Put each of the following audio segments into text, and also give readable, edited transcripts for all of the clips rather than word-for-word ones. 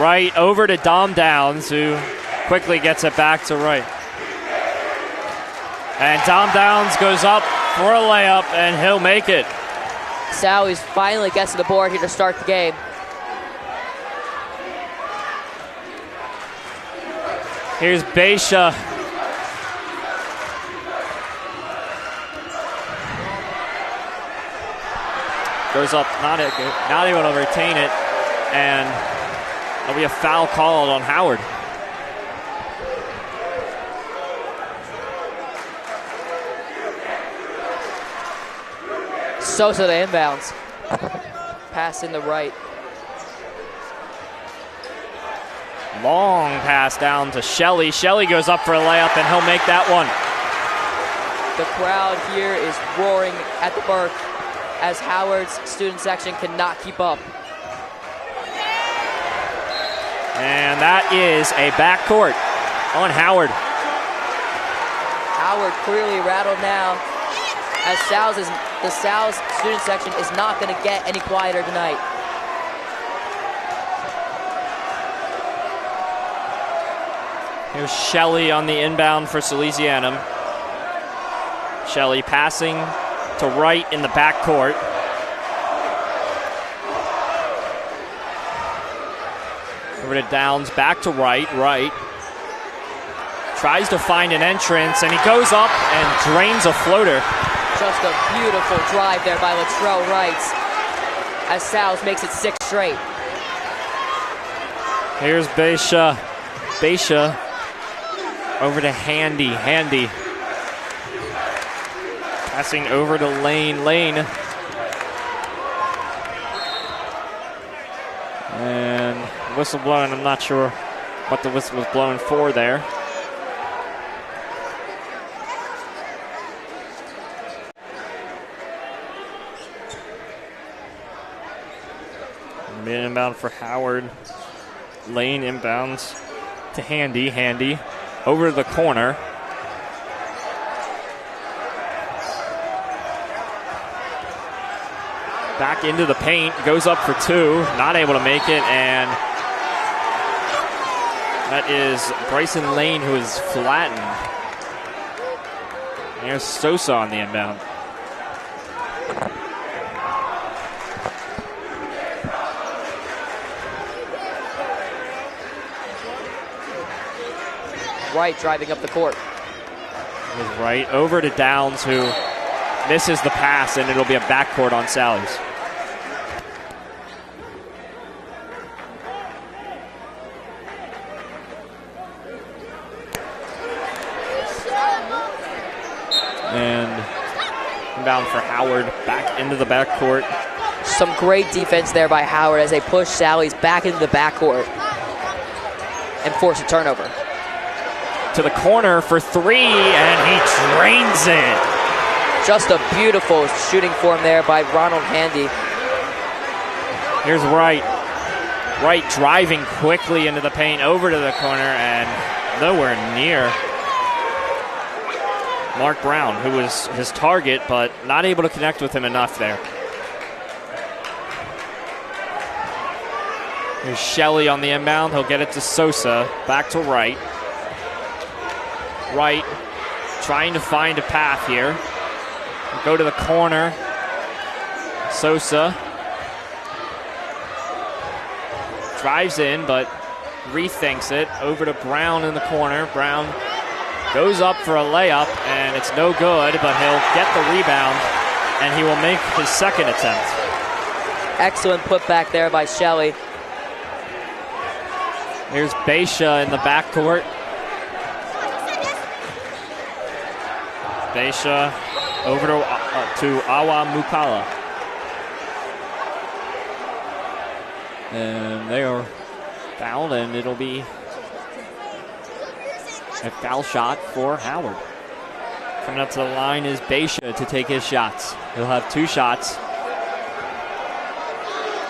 right over to Dom Downs, who quickly gets it back to right. And Dom Downs goes up for a layup, and he'll make it. Sally's finally gets to the board here to start the game. Here's Beisha. Goes up, not able to retain it, and there'll be a foul called on Howard. Sosa to inbounds. Pass in the right. Long pass down to Shelley. Shelley goes up for a layup, and he'll make that one. The crowd here is roaring at the Burke as Howard's student section cannot keep up. And that is a backcourt on Howard. Howard clearly rattled now, as the Sal's student section is not going to get any quieter tonight. Here's Shelley on the inbound for Salesianum. Shelley passing to right in the backcourt. Over to Downs, back to right. Tries to find an entrance, and he goes up and drains a floater. Just a beautiful drive there by Latrell Wright, as Sal's makes it 6 straight. Here's Beisha. Beisha over to Handy. Passing over to Lane. And whistle blowing. I'm not sure what the whistle was blowing for there. Mid inbound for Howard. Lane inbounds to Handy. Over to the corner. Back into the paint, goes up for 2, not able to make it, and that is Bryson Lane, who is flattened. There's Sosa on the inbound. Wright driving up the court. Here's Wright over to Downs, who misses the pass, and it'll be a backcourt on Sally's. And inbound for Howard, back into the backcourt. Some great defense there by Howard as they push Sally's back into the backcourt and force a turnover. To the corner for 3, and he drains it. Just a beautiful shooting form there by Ronald Handy. Here's Wright. Wright driving quickly into the paint, over to the corner, and nowhere near Mark Brown, who was his target, but not able to connect with him enough there. Here's Shelley on the inbound. He'll get it to Sosa. Back to Wright. Wright trying to find a path here. Go to the corner. Sosa drives in, but rethinks it. Over to Brown in the corner. Brown goes up for a layup, and it's no good, but he'll get the rebound, and he will make his second attempt. Excellent putback there by Shelley. Here's Beisha in the backcourt. Beisha over to Awa Mukala. And they are fouled, and it'll be a foul shot for Howard. Coming up to the line is Beisha to take his shots. He'll have 2 shots.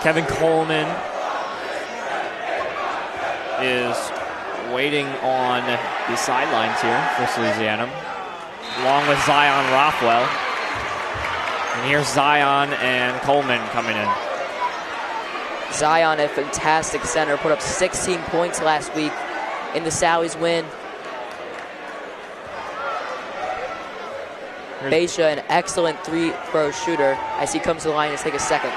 Kevin Coleman is waiting on the sidelines here for Salesianum, along with Zion Rothwell. And here's Zion and Coleman coming in. Zion, a fantastic center, put up 16 points last week in the Sally's win. Beisha, an excellent free throw shooter, as he comes to the line to take a second.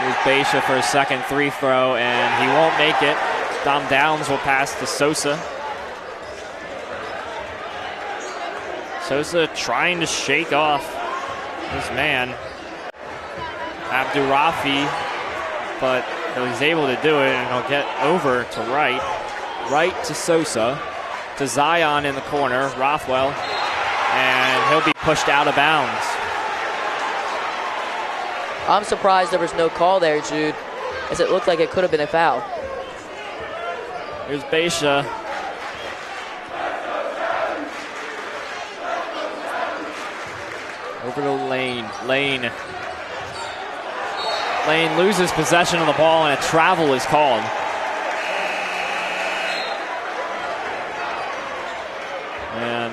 Here's Beisha for a second free throw, and he won't make it. Dom Downs will pass to Sosa. Sosa trying to shake off his man, Abdurafi, but he's able to do it, and he'll get over to Wright. Wright to Sosa, to Zion in the corner, Rothwell, and he'll be pushed out of bounds. I'm surprised there was no call there, Jude, as it looked like it could have been a foul. Here's Beisha. Over to Lane. Lane loses possession of the ball, and a travel is called. And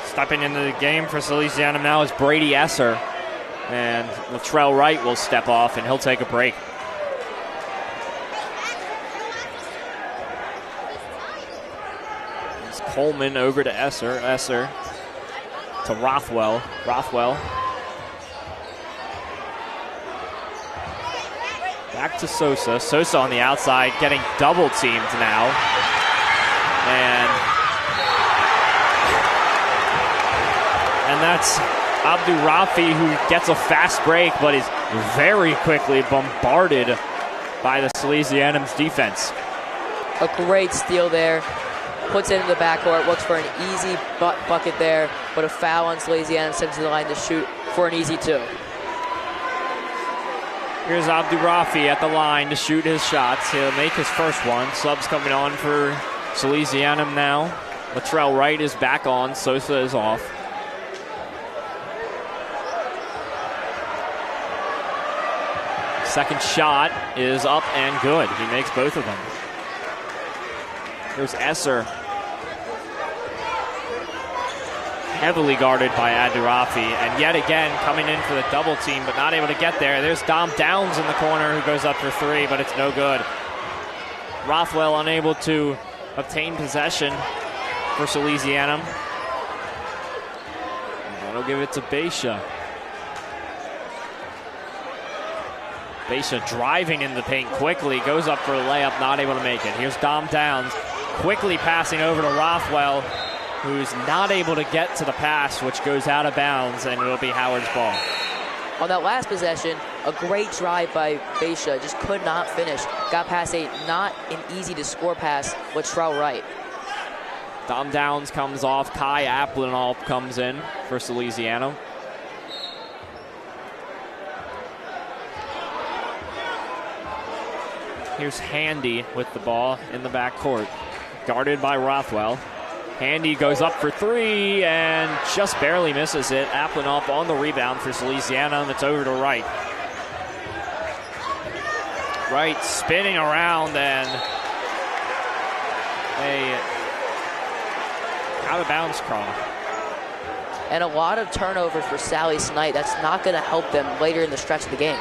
stepping into the game for Salesianum now is Brady Esser. And Latrell Wright will step off, and he'll take a break. It's Coleman over to Esser. Esser to Rothwell. Rothwell. Back to Sosa. Sosa on the outside, getting double teamed now. And that's Abdurafi, who gets a fast break, but is very quickly bombarded by the Salesianum's defense. A great steal there. Puts it in the backcourt, looks for an easy bucket there, but a foul on Salesianum, sends to the line to shoot for an easy two. Here's Abdurafi at the line to shoot his shots. He'll make his first one. Subs coming on for Salesianum now. Latrell Wright is back on. Sosa is off. Second shot is up and good. He makes both of them. Here's Esser. Heavily guarded by Abdurafi, and yet again coming in for the double team, but not able to get there. There's Dom Downs in the corner, who goes up for three, but it's no good. Rothwell unable to obtain possession for Salesianum. That'll give it to Beisha. Beisha driving in the paint quickly, goes up for a layup, not able to make it. Here's Dom Downs, quickly passing over to Rothwell, who's not able to get to the pass, which goes out of bounds, and it'll be Howard's ball. On that last possession, a great drive by Beisha, just could not finish. Got past a not an easy to score pass with Latrell Wright. Dom Downs comes off, Kai Aplenall comes in for Salesianum. Here's Handy with the ball in the backcourt, guarded by Rothwell. Handy goes up for three and just barely misses it. Aplenall on the rebound for Salesianum. It's over to Wright. Wright spinning around, and a out of bounds call. And a lot of turnovers for Sally's tonight. That's not going to help them later in the stretch of the game.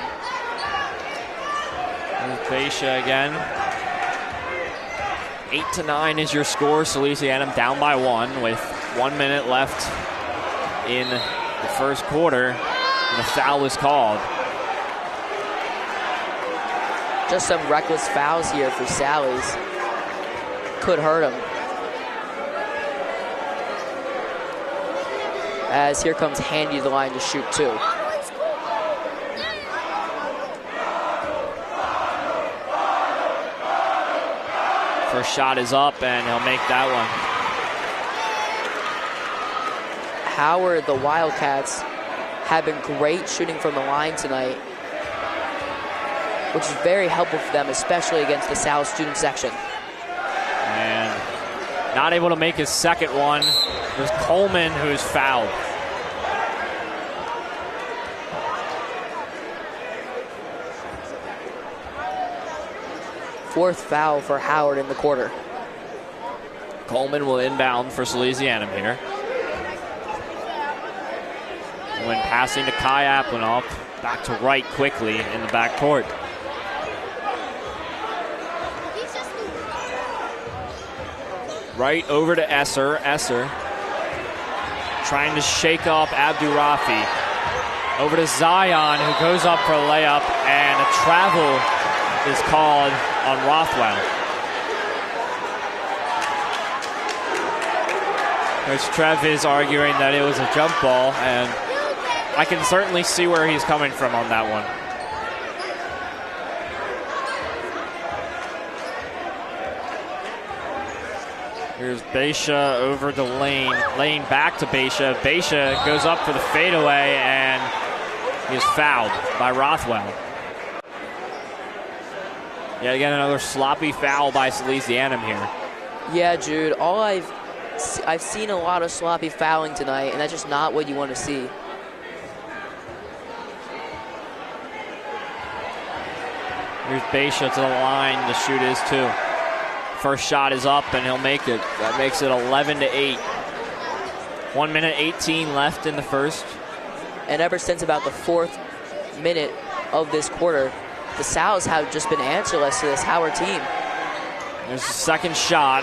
Beisha again. 8-9 is your score. Salesianum down by one with 1 minute left in the first quarter, and the foul is called. Just some reckless fouls here for Sally's. Could hurt them. As here comes Handy to the line to shoot two. First shot is up, and he'll make that one. Howard, the Wildcats, have been great shooting from the line tonight, which is very helpful for them, especially against the Sal student section. And not able to make his second one. There's Coleman, who's fouled. Fourth foul for Howard in the quarter. Coleman will inbound for Salesianum here. When passing to Kai Aplenall, back to Wright quickly in the backcourt. Right over to Esser. Esser trying to shake up Abdurafi. Over to Zion, who goes up for a layup, and a travel is called on Rothwell. Coach Trev is arguing that it was a jump ball, and I can certainly see where he's coming from on that one. Here's Beisha over to Lane. Lane back to Beisha. Beisha goes up for the fadeaway, and he is fouled by Rothwell. Yet again, another sloppy foul by Salesianum here. Yeah, Jude. I've seen a lot of sloppy fouling tonight, and that's just not what you want to see. Here's Beisha to the line. The shoot is 2. First shot is up, and he'll make it. That makes it 11-8. 1 minute 18 left in the first. And ever since about the 4th minute of this quarter, the Sal's have just been answerless to this Howard team. There's the second shot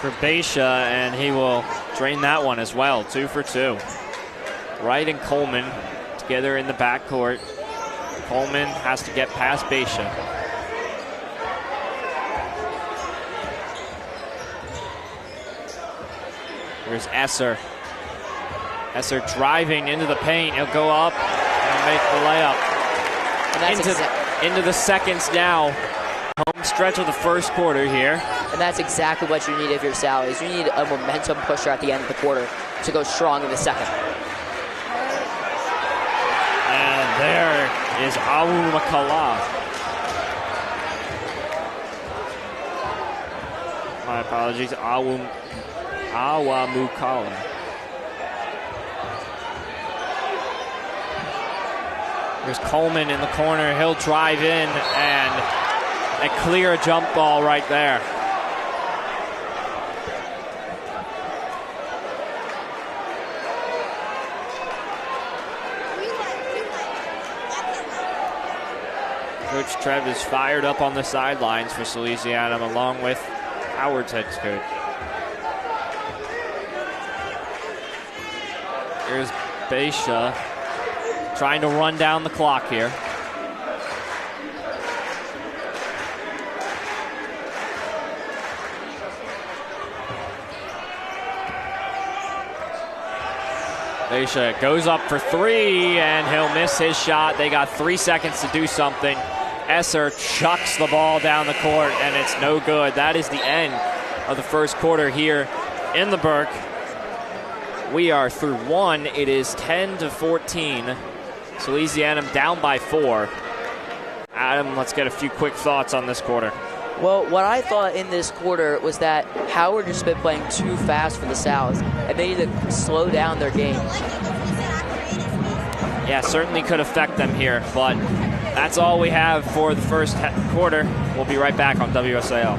for Beisha, and he will drain that one as well. 2 for 2. Wright and Coleman together in the backcourt. Coleman has to get past Beisha. Here's Esser. Esser driving into the paint. He'll go up and make the layup. And into the seconds now. Home stretch of the first quarter here. And that's exactly what you need if you're Sallies. You need a momentum pusher at the end of the quarter to go strong in the second. And there is Awu Makala. My apologies, Awamukala. There's Coleman in the corner. He'll drive in and clear a jump ball right there. Coach Trev is fired up on the sidelines for Salesianum, along with Howard's head coach. Here's Beisha trying to run down the clock here. Beisha goes up for 3, and he'll miss his shot. They got 3 seconds to do something. Esser chucks the ball down the court, and it's no good. That is the end of the first quarter here in the Burke. We are through 1. It is 10-14. Salesianum down by 4. Adam, let's get a few quick thoughts on this quarter. Well, what I thought in this quarter was that Howard just been playing too fast for the Sal's, and they need to slow down their game. Yeah, certainly could affect them here, but that's all we have for the first quarter. We'll be right back on WSAL.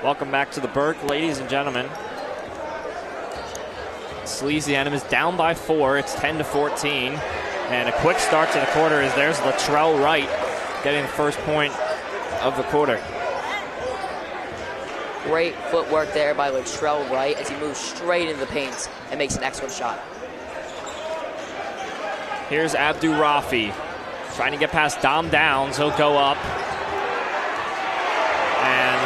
Welcome back to the Burke, ladies and gentlemen. Salesianum is down by 4. It's 10-14. And a quick start to the quarter is there's Latrell Wright getting the first point of the quarter. Great footwork there by Latrell Wright as he moves straight into the paint and makes an excellent shot. Here's Abdu Rafi trying to get past Dom Downs. He'll go up. And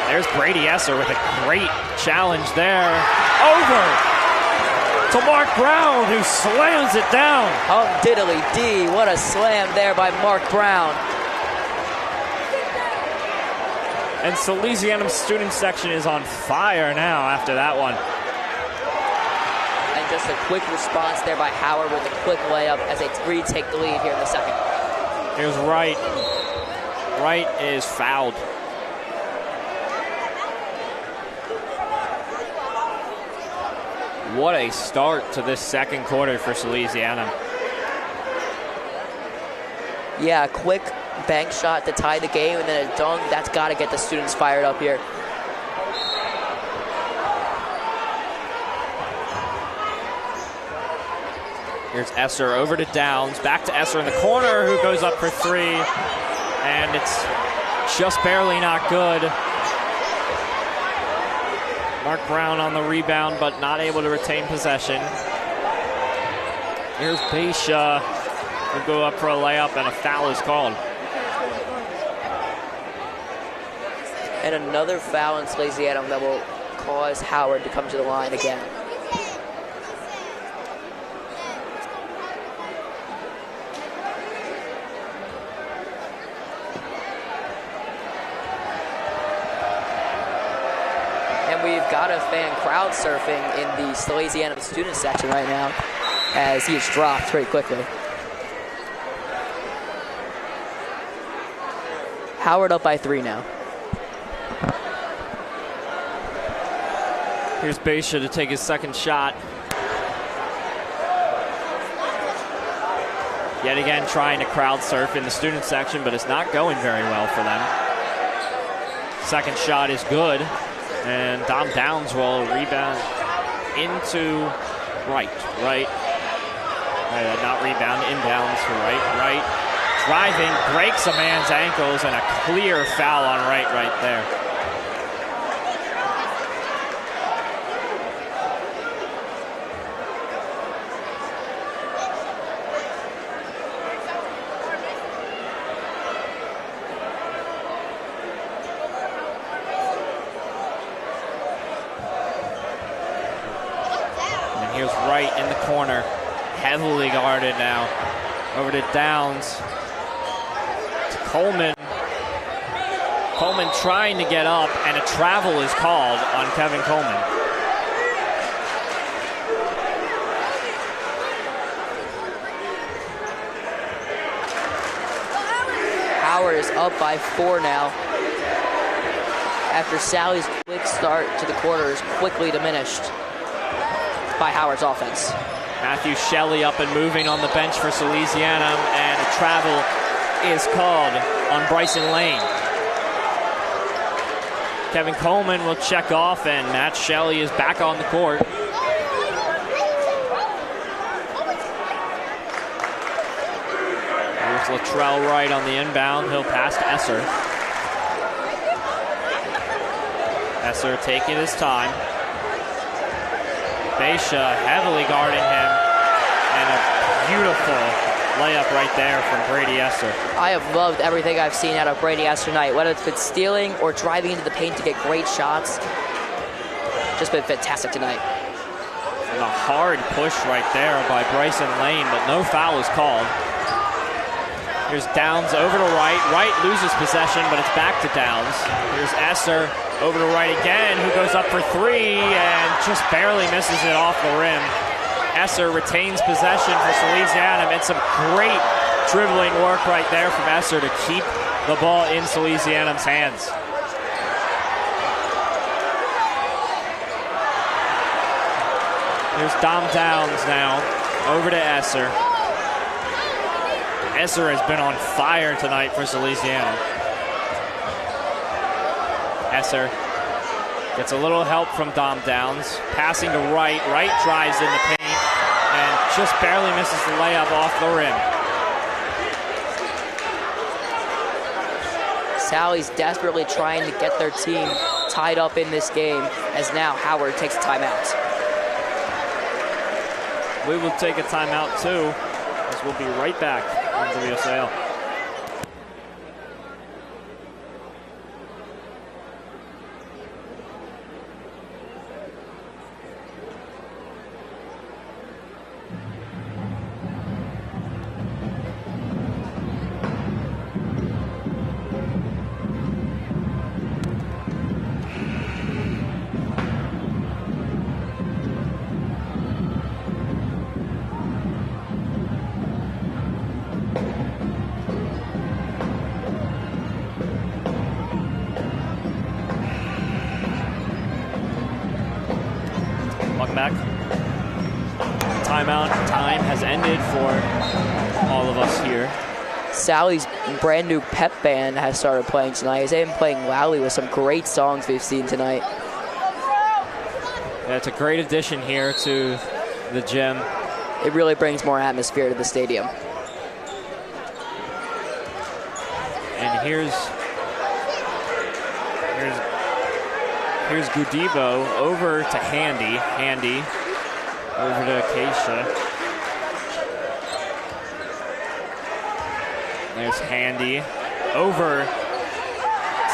there's Brady Esser with a great challenge there. Over to Mark Brown, who slams it down. Diddly D, what a slam there by Mark Brown. And Salesianum student section is on fire now after that one. And just a quick response there by Howard with a quick layup as they retake the lead here in the second. Here's Wright. Wright is fouled. What a start to this second quarter for Salesianum. Yeah, a quick bank shot to tie the game, and then a dunk. That's got to get the students fired up here. Here's Esser over to Downs. Back to Esser in the corner, who goes up for three. And it's just barely not good. Mark Brown on the rebound, but not able to retain possession. Here's Beisha. Will go up for a layup, and a foul is called. And another foul in Salesianum that will cause Howard to come to the line again. And we've got a fan crowd surfing in the Salesianum student section right now as he is dropped very quickly. Howard up by 3 now. Here's Beisha to take his second shot. Yet again trying to crowd surf in the student section, but it's not going very well for them. Second shot is good, and Dom Downs will rebound into Wright. Not rebound, inbounds for Wright. Driving, breaks a man's ankles, and a clear foul on Wright right there. And here's Wright in the corner, heavily guarded now. Over to Downs. Coleman trying to get up, and a travel is called on Kevin Coleman. Howard is up by 4 now, after Sally's quick start to the quarter is quickly diminished by Howard's offense. Matthew Shelley up and moving on the bench for Salesianum, and a travel is called on Bryson Lane. Kevin Coleman will check off, and Matt Shelley is back on the court. Here's Latrell Wright on the inbound. He'll pass to Esser. Esser taking his time. Beisha heavily guarding him, and a beautiful layup right there from Brady Esser. I have loved everything I've seen out of Brady Esser tonight, whether it's been stealing or driving into the paint to get great shots. Just been fantastic tonight. And a hard push right there by Bryson Lane, but no foul is called. Here's Downs over to Wright. Wright loses possession, but it's back to Downs. Here's Esser over to Wright again, who goes up for 3 and just barely misses it off the rim. Esser retains possession for Salesianum, and some great dribbling work right there from Esser to keep the ball in Salesianum's hands. Here's Dom Downs now, over to Esser. Esser has been on fire tonight for Salesianum. Esser gets a little help from Dom Downs, passing to Wright. Wright drives in the paint and just barely misses the layup off the rim. Sally's desperately trying to get their team tied up in this game, as now Howard takes a timeout. We will take a timeout too, as We'll be right back on WSAL. Welcome back. Timeout time has ended for all of us here. Sally's brand new pep band has started playing tonight. They've been playing loudly with some great songs we've seen tonight. Yeah, it's a great addition here to the gym. It really brings more atmosphere to the stadium. And here's Gudibo over to Handy. Handy over to Acacia. There's Handy over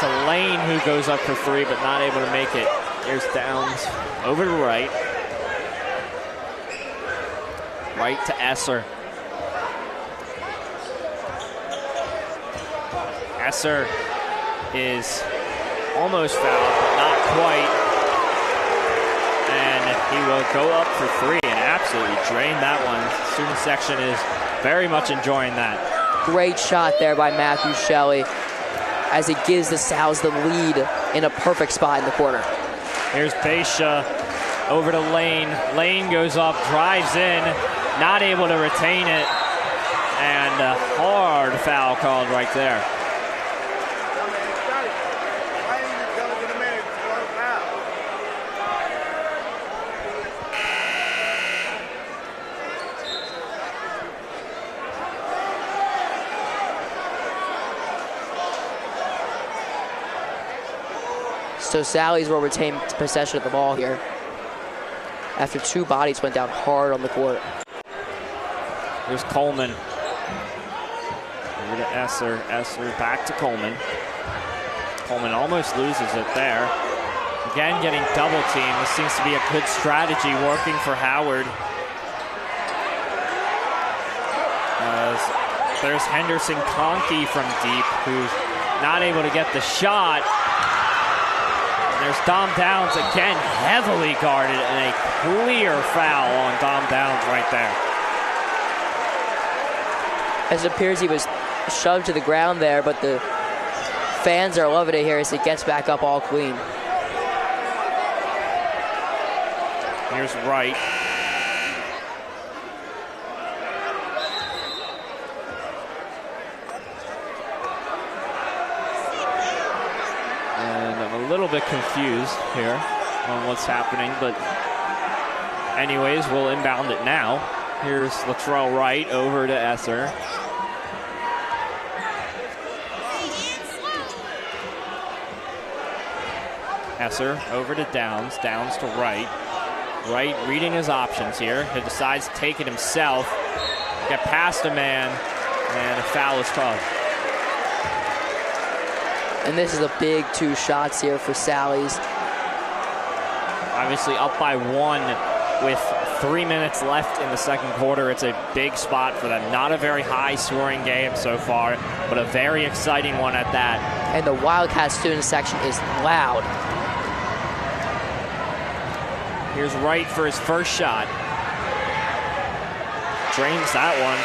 to Lane, who goes up for three but not able to make it. There's Downs over to Wright. Right to Esser. Esser is almost fouled, but not quite. And he will go up for three and absolutely drain that one. Student section is very much enjoying that. Great shot there by Matthew Shelley as he gives the Sows the lead in a perfect spot in the corner. Here's Beisha over to Lane. Lane goes up, drives in, not able to retain it, and a hard foul called right there. So Sally's will retain possession of the ball here after two bodies went down hard on the court. There's Coleman. Over to Esser. Esser back to Coleman. Coleman almost loses it there. Again, getting double teamed. This seems to be a good strategy working for Howard. There's Henderson Conkey from deep, who's not able to get the shot. There's Dom Downs again, heavily guarded, and a clear foul on Dom Downs right there. As it appears he was shoved to the ground there, but the fans are loving it here as he gets back up all clean. Here's Wright. A little bit confused here on what's happening, but anyways, we'll inbound it now. Here's Latrell Wright over to Esser. Esser over to Downs. Downs to Wright. Wright reading his options here. He decides to take it himself. Get past a man, and a foul is called. And this is a big two shots here for Sally's. Obviously up by one with 3 minutes left in the second quarter. It's a big spot for them. Not a very high scoring game so far, but a very exciting one at that. And the Wildcat student section is loud. Here's Wright for his first shot. Drains that one.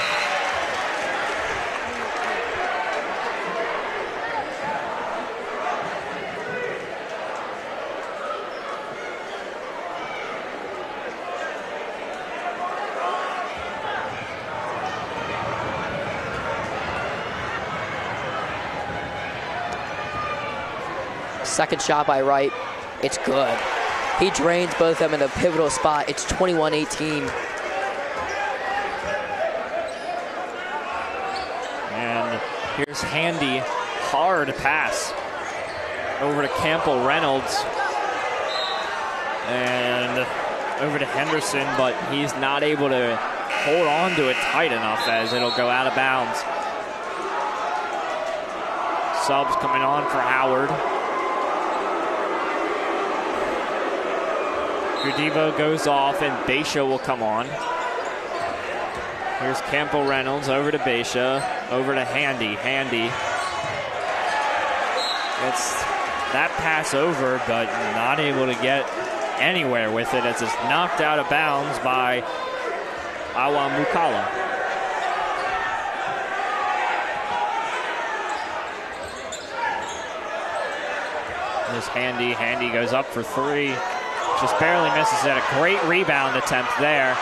Second shot by Wright. It's good. He drains both of them in a pivotal spot. It's 21-18. And here's Handy. Hard pass over to Campbell Reynolds. And over to Henderson, but he's not able to hold on to it tight enough as it'll go out of bounds. Subs coming on for Howard. Gudivo goes off and Beisha will come on. Here's Campo Reynolds over to Beisha, over to Handy. Handy gets that pass over, but not able to get anywhere with it as it's knocked out of bounds by Awamukala. This Handy. Handy goes up for three. Just barely misses it. A great rebound attempt there.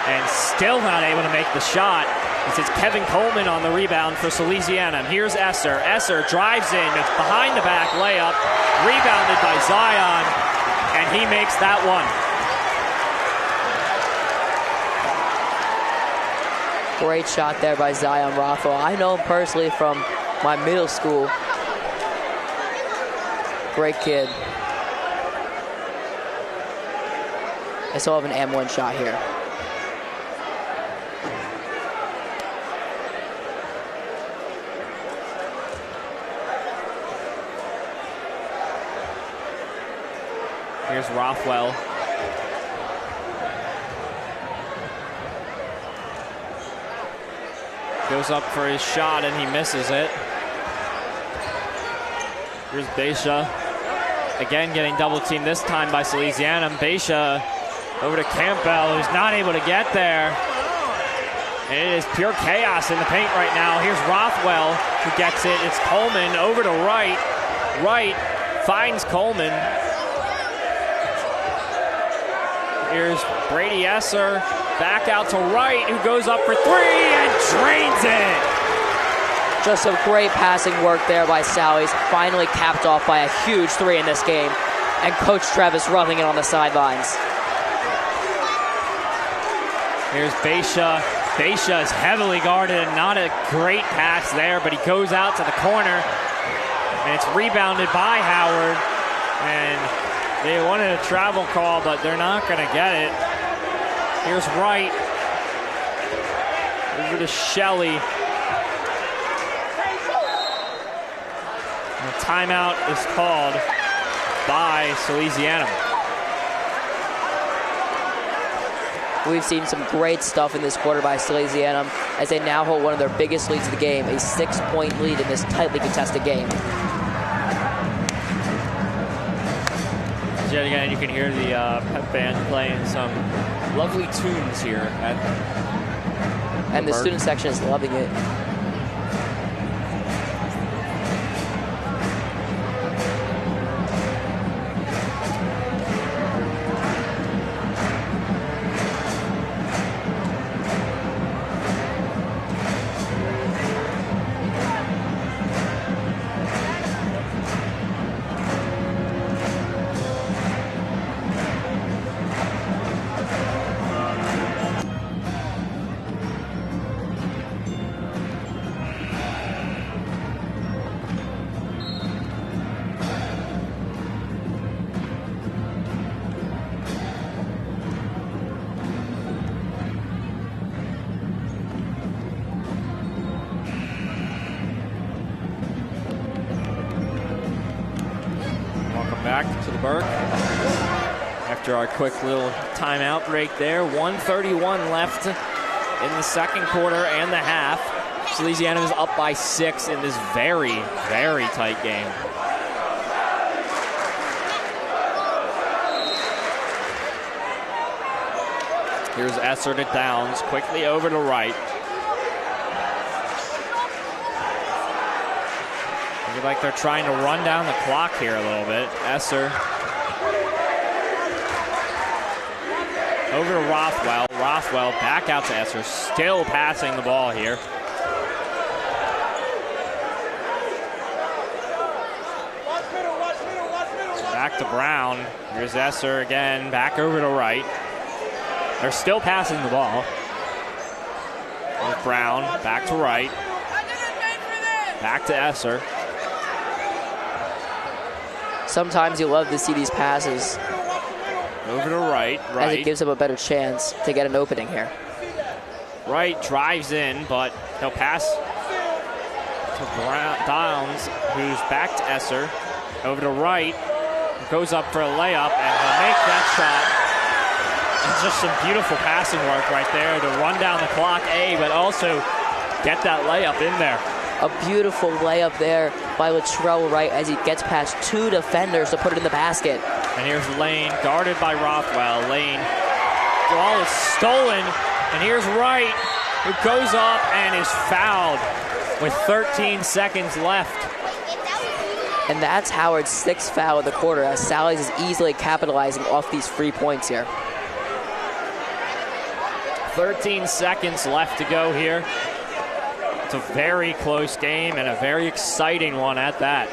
And still not able to make the shot. This is Kevin Coleman on the rebound for Salesianum. Here's Esser. Esser drives in. It's behind the back layup. Rebounded by Zion. And he makes that one. Great shot there by Zion Rothwell. I know him personally from my middle school. Great kid. I still have an M1 shot here. Here's Rothwell. Goes up for his shot and he misses it. Here's Beisha. Again getting double teamed, this time by Salesianum. Beisha over to Campbell, who's not able to get there. And it is pure chaos in the paint right now. Here's Rothwell who gets it. It's Coleman over to Wright. Wright finds Coleman. Here's Brady Esser back out to Wright, who goes up for three and drains it. Just some great passing work there by Sally's. Finally capped off by a huge three in this game. And Coach Travis roughing it on the sidelines. Here's Beisha. Beisha is heavily guarded and not a great pass there, but he goes out to the corner. And it's rebounded by Howard. And they wanted a travel call, but they're not going to get it. Here's Wright. Over to Shelley. And a timeout is called by Salesianum. We've seen some great stuff in this quarter by Salesianum as they now hold one of their biggest leads of the game, a 6-point lead in this tightly contested game. Yet again, you can hear the pep band playing some lovely tunes here. And the student section is loving it. Back to the Burke after our quick little timeout break there. 1:31 left in the second quarter and the half. Salesianum is up by 6 in this very, very tight game. Here's Esser to Downs, quickly over to Wright. Like they're trying to run down the clock here a little bit. Esser over to Rothwell. Rothwell back out to Esser, still passing the ball here. Back to Brown. Here's Esser again, back over to Wright. They're still passing the ball. There's Brown, back to Wright. Back to Esser. Sometimes you love to see these passes. Over to Wright. As it gives them a better chance to get an opening here. Wright drives in, but he'll pass to Downs, who's back to Esser. Over to Wright, goes up for a layup, and he'll make that shot. It's just some beautiful passing work right there to run down the clock, but also get that layup in there. A beautiful layup there by Latrell Wright as he gets past 2 defenders to put it in the basket. And here's Lane, guarded by Rothwell. Lane, the ball is stolen, and here's Wright, who goes up and is fouled with 13 seconds left. And that's Howard's 6th foul of the quarter, as Sally's is easily capitalizing off these free points here. 13 seconds left to go here. It's a very close game and a very exciting one at that.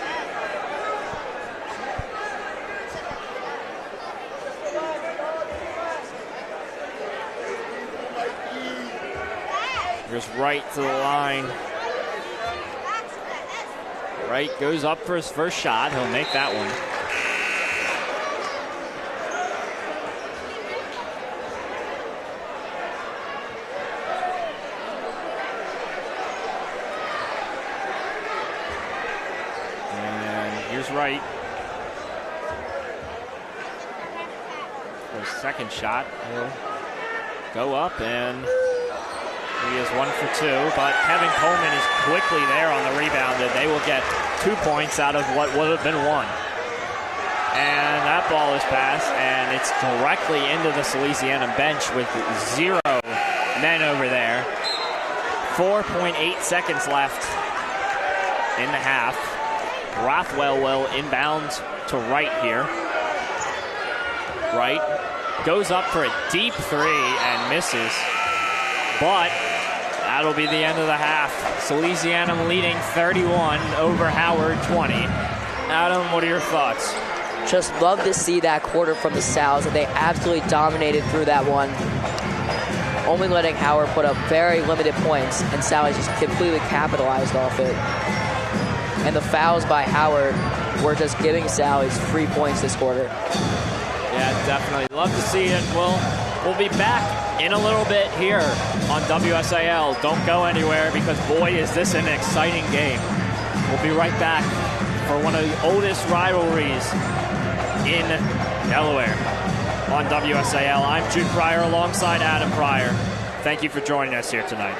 Here's Wright to the line. Wright goes up for his first shot. He'll make that one. And here's Wright. For his second shot, he'll go up, and he is 1 for 2, but Kevin Coleman is quickly there on the rebound, and they will get 2 points out of what would have been 1. And that ball is passed, and it's directly into the Salesianum bench with 0 men over there. 4.8 seconds left in the half. Rothwell will inbound to Wright here. Wright goes up for a deep 3 and misses. But that'll be the end of the half. Salesianum leading 31 over Howard 20. Adam, what are your thoughts? Just love to see that quarter from the Sal's, and they absolutely dominated through that one. Only letting Howard put up very limited points, and Sally's just completely capitalized off it. And the fouls by Howard were just giving Sally's free points this quarter. Yeah, definitely. Love to see it. We'll be back in a little bit here on WSAL. Don't go anywhere, because boy, is this an exciting game. We'll be right back for one of the oldest rivalries in Delaware on WSAL. I'm Jude Pryor alongside Adam Pryor. Thank you for joining us here tonight.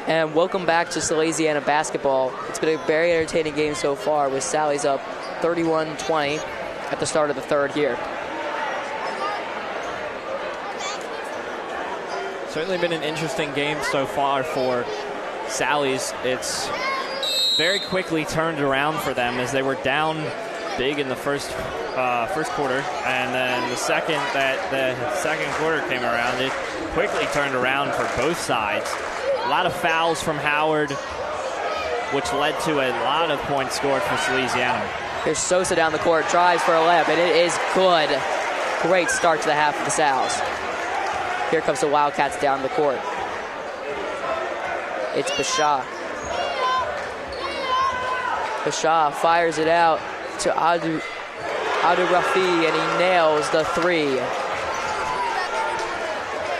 And welcome back to Salesianum basketball. It's been a very entertaining game so far, with Sally's up 31-20 at the start of the third here. Certainly been an interesting game so far for Sally's. It's very quickly turned around for them as they were down big in the first quarter, and then the second quarter came around, it quickly turned around for both sides. A lot of fouls from Howard, which led to a lot of points scored for Salesianum. Here's Sosa down the court, drives for a layup, and it is good. Great start to the half for the Sal's. Here comes the Wildcats down the court. It's Bashaw. Bashaw fires it out to Adu Rafi, and he nails the three.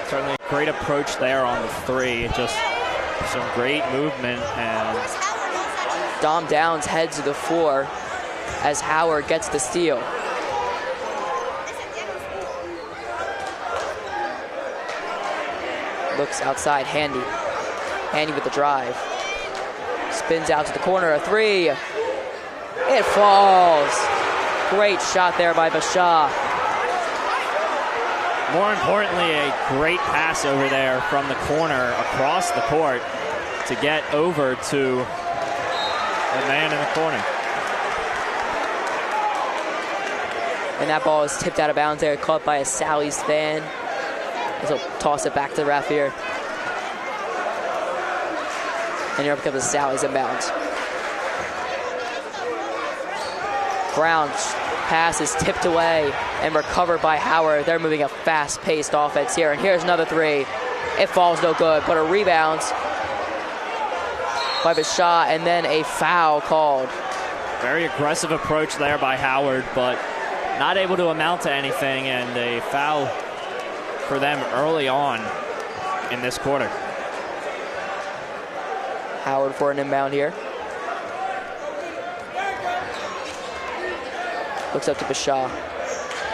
Certainly a great approach there on the three. Just some great movement, and Dom Downs heads to the floor as Howard gets the steal. Looks outside, Handy. Handy with the drive. Spins out to the corner, a three. It falls. Great shot there by Bashaw. More importantly, a great pass over there from the corner across the court to get over to the man in the corner. And that ball is tipped out of bounds there, caught by a Sally's fan. As he'll toss it back to the ref here. And here comes the Sally's inbounds. Brown's pass is tipped away and recovered by Howard. They're moving a fast-paced offense here. And here's another three. It falls no good, but a rebound by Bashaw, and then a foul called. Very aggressive approach there by Howard, but not able to amount to anything, and a foul for them early on in this quarter. Howard for an inbound here. Looks up to Bashaw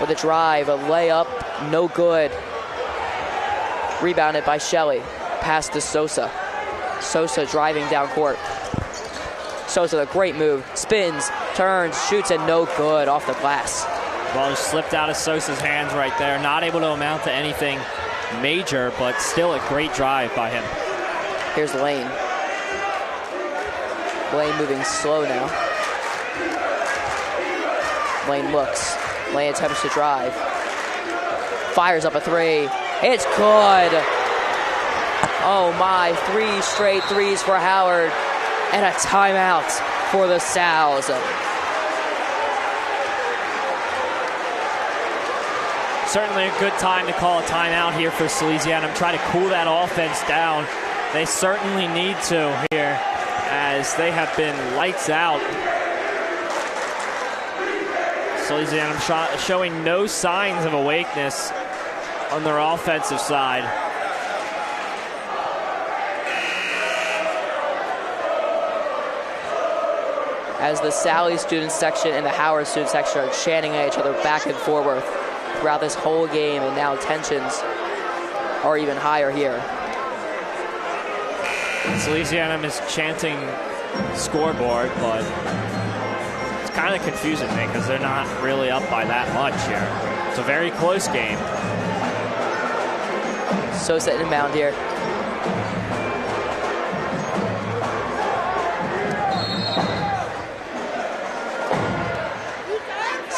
with a drive, a layup, no good. Rebounded by Shelley. Pass to Sosa. Sosa driving down court. Sosa, a great move. Spins, turns, shoots, and no good off the glass. Ball slipped out of Sosa's hands right there. Not able to amount to anything major, but still a great drive by him. Here's Lane. Lane moving slow now. Lane looks. Lane attempts to drive. Fires up a three. It's good. Oh my, 3 straight threes for Howard. And a timeout for the Sal's. Certainly a good time to call a timeout here for Salesianum. Try to cool that offense down. They certainly need to here, as they have been lights out. Salesianum showing no signs of awakeness on their offensive side. As the Sally student section and the Howard student section are chanting at each other back and forward throughout this whole game, and now tensions are even higher here. Salesianum is chanting scoreboard, but it's kind of confusing me because they're not really up by that much here. It's a very close game. Sosa inbound here.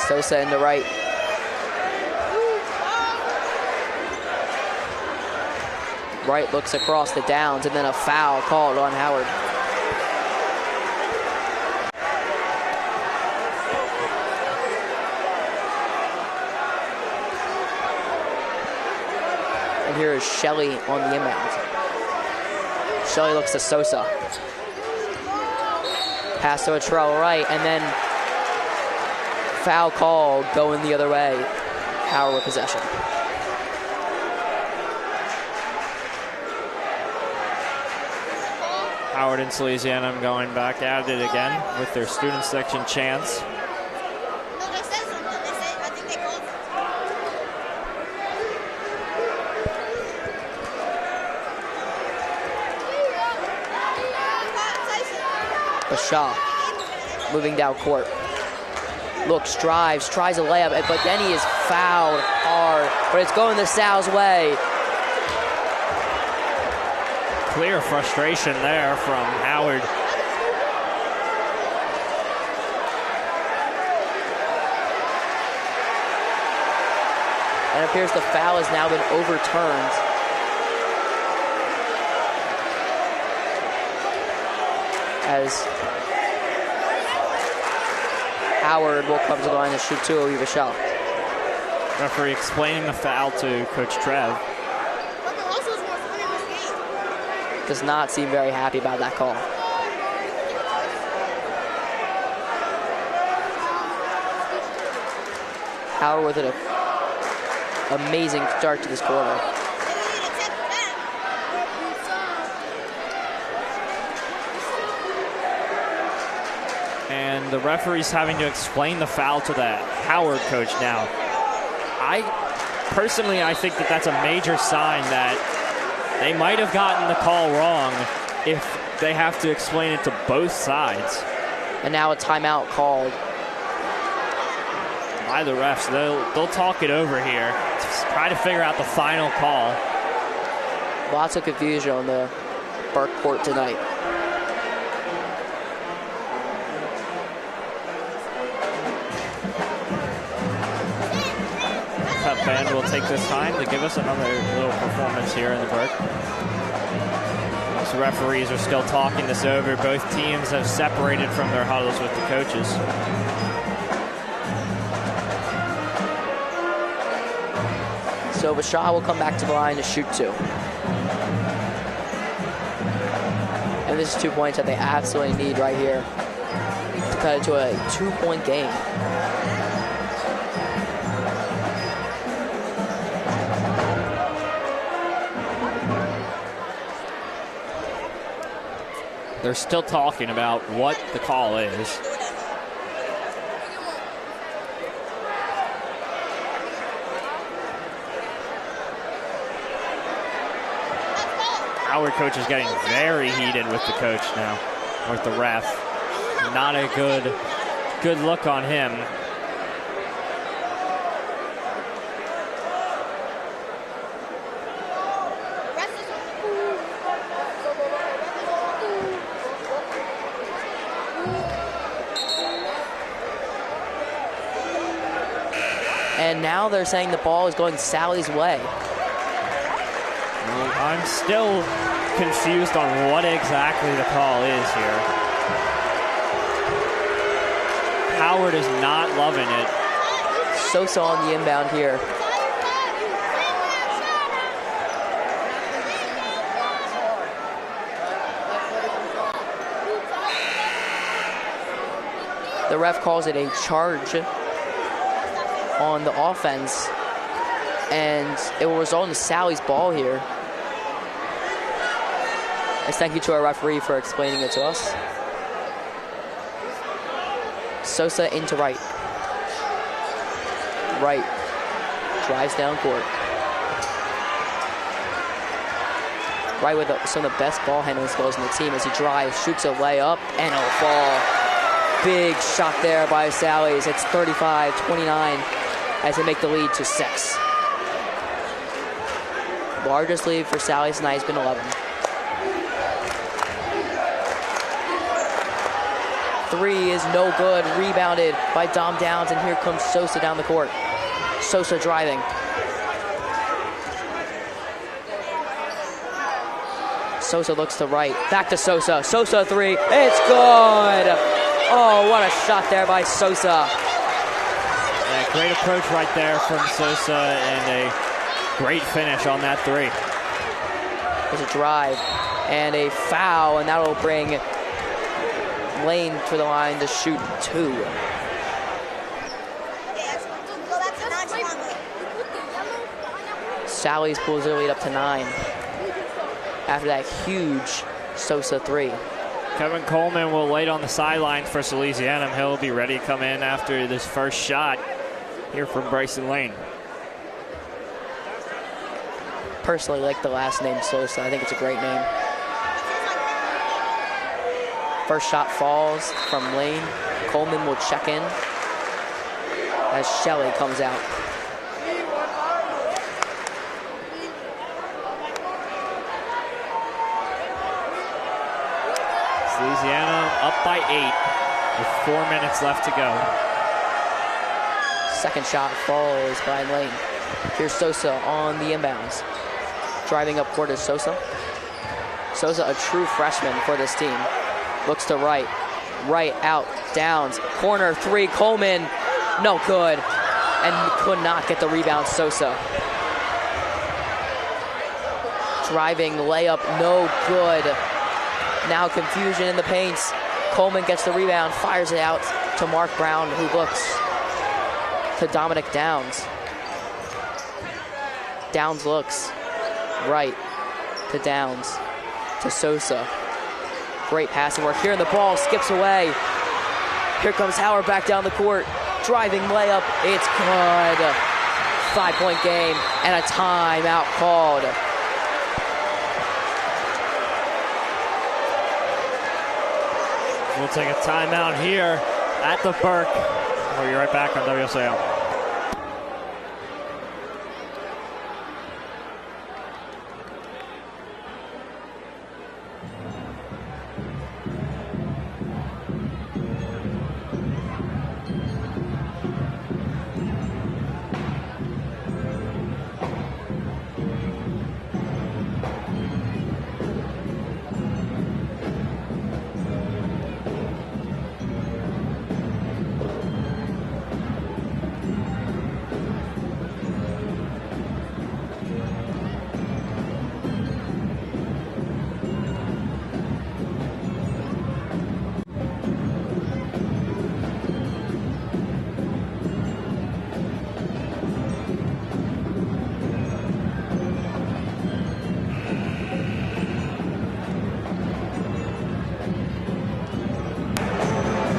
Sosa in the right. Wright looks across the downs, and then a foul called on Howard. And here is Shelley on the inbound. Shelley looks to Sosa. Pass to Atrell Wright, and then foul call going the other way. Howard with possession. Howard and Salesianum going back at it again with their student section chants. Bashaw moving down court. Looks, drives, tries a layup, but then he is fouled hard, but it's going the Sal's way. Clear frustration there from Howard. And it appears the foul has now been overturned. As Howard will come to the line to shoot two over Varsity. Referee explaining the foul to Coach Trev. Does not seem very happy about that call. Howard with an amazing start to this quarter. And the referee's having to explain the foul to the Howard coach now. I think that that's a major sign that they might have gotten the call wrong if they have to explain it to both sides. And now a timeout called by the refs. They'll talk it over here to try to figure out the final call. Lots of confusion on the Burke court tonight. Cup band will take this time to give us another little performance here in the Burke. These referees are still talking this over. Both teams have separated from their huddles with the coaches. So Varsity will come back to the line to shoot two. And this is 2 points that they absolutely need right here to cut it to a 2-point game. They're still talking about what the call is. Howard coach is getting very heated with the coach now, with the ref. Not a good look on him. And now they're saying the ball is going Sally's way. I'm still confused on what exactly the call is here. Howard is not loving it. Sosa on the inbound here. The ref calls it a charge on the offense, and it will result in Sally's ball here. As thank you to our referee for explaining it to us. Sosa into right. Right. Drives down court. Right with some of the best ball handling skills in the team as he drives, shoots a layup, and it'll fall. Big shot there by Sally's. It's 35-29 as they make the lead to 6. Largest lead for Sally's tonight has been 11. 3 is no good. Rebounded by Dom Downs, and here comes Sosa down the court. Sosa driving. Sosa looks to right. Back to Sosa. Sosa 3. It's good. Oh, what a shot there by Sosa. Yeah, great approach right there from Sosa, and a great finish on that 3. There's a drive and a foul, and that'll bring Lane to the line to shoot 2. Sally's pulls their lead up to 9 after that huge Sosa 3. Kevin Coleman will wait on the sidelines for Salesianum. He'll be ready to come in after this first shot here from Bryson Lane. Personally like the last name Sosa. I think it's a great name. First shot falls from Lane. Coleman will check in as Shelley comes out. Salesianum up by 8 with 4 minutes left to go. Second shot falls by Lane. Here's Sosa on the inbounds. Driving up court is Sosa. Sosa, a true freshman for this team. Looks to right. Right out, Downs. Corner three, Coleman. No good. And could not get the rebound, Sosa. Driving layup, no good. Now confusion in the paints. Coleman gets the rebound, fires it out to Mark Brown, who looks to Dominic Downs. Downs looks right to Downs, to Sosa. Great passing work here, and the ball skips away. Here comes Howard back down the court. Driving layup, it's good. 5-point game and a timeout called. We'll take a timeout here at the Burke. We'll be right back on WSAL.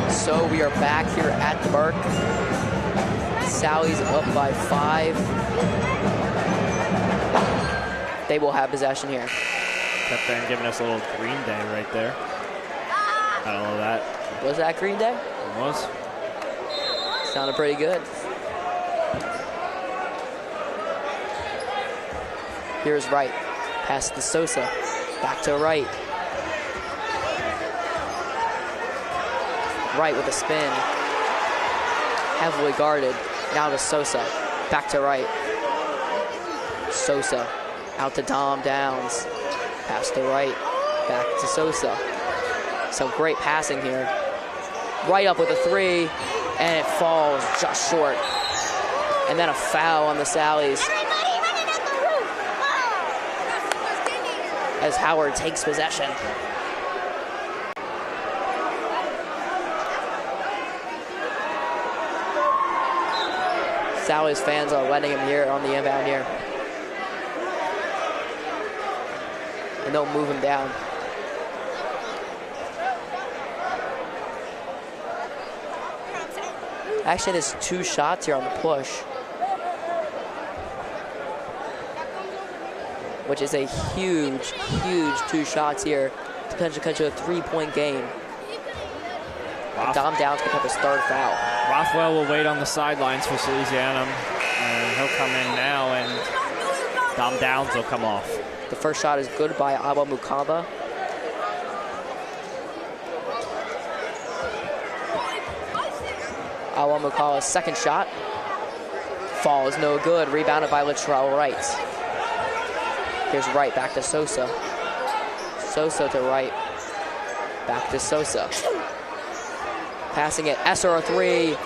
So we are back here at the Burke. Sally's up by 5. They will have possession here. Kept on giving us a little Green Day right there. I don't know that. Was that Green Day? It was. Sounded pretty good. Here's Wright. Pass to Sosa. Back to Wright. Wright with a spin. Heavily guarded. Now to Sosa. Back to Wright. Sosa. Out to Dom Downs. Pass to Wright. Back to Sosa. Some great passing here. Wright up with a 3. And it falls just short. And then a foul on the Sallies. As Howard takes possession. Sally's fans are letting him here on the inbound here. And they'll move him down. Actually, there's 2 shots here on the push, which is a huge, huge 2 shots here. Potentially cut to a 3-point game. Dom Downs can have his 3rd foul. Rothwell will wait on the sidelines for Salesianum, and he'll come in now, and Dom Downs will come off. The first shot is good by Awa Mukaba. Awa Mukaba's second shot falls no good. Rebounded by Latrell Wright. Here's Wright back to Sosa. Sosa to Wright. Back to Sosa. Passing it, Esser a 3.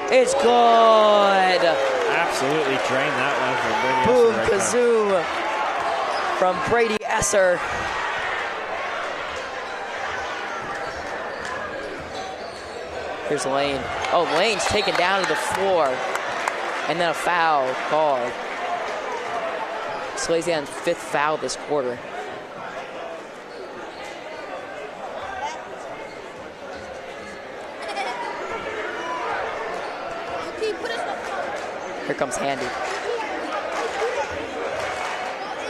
It's good. Absolutely drained that one Boom, from Brady Esser. kazoo from Brady Esser. Here's Lane. Oh, Lane's taken down to the floor. And then a foul called. Salesian's 5th foul this quarter. Here comes Handy.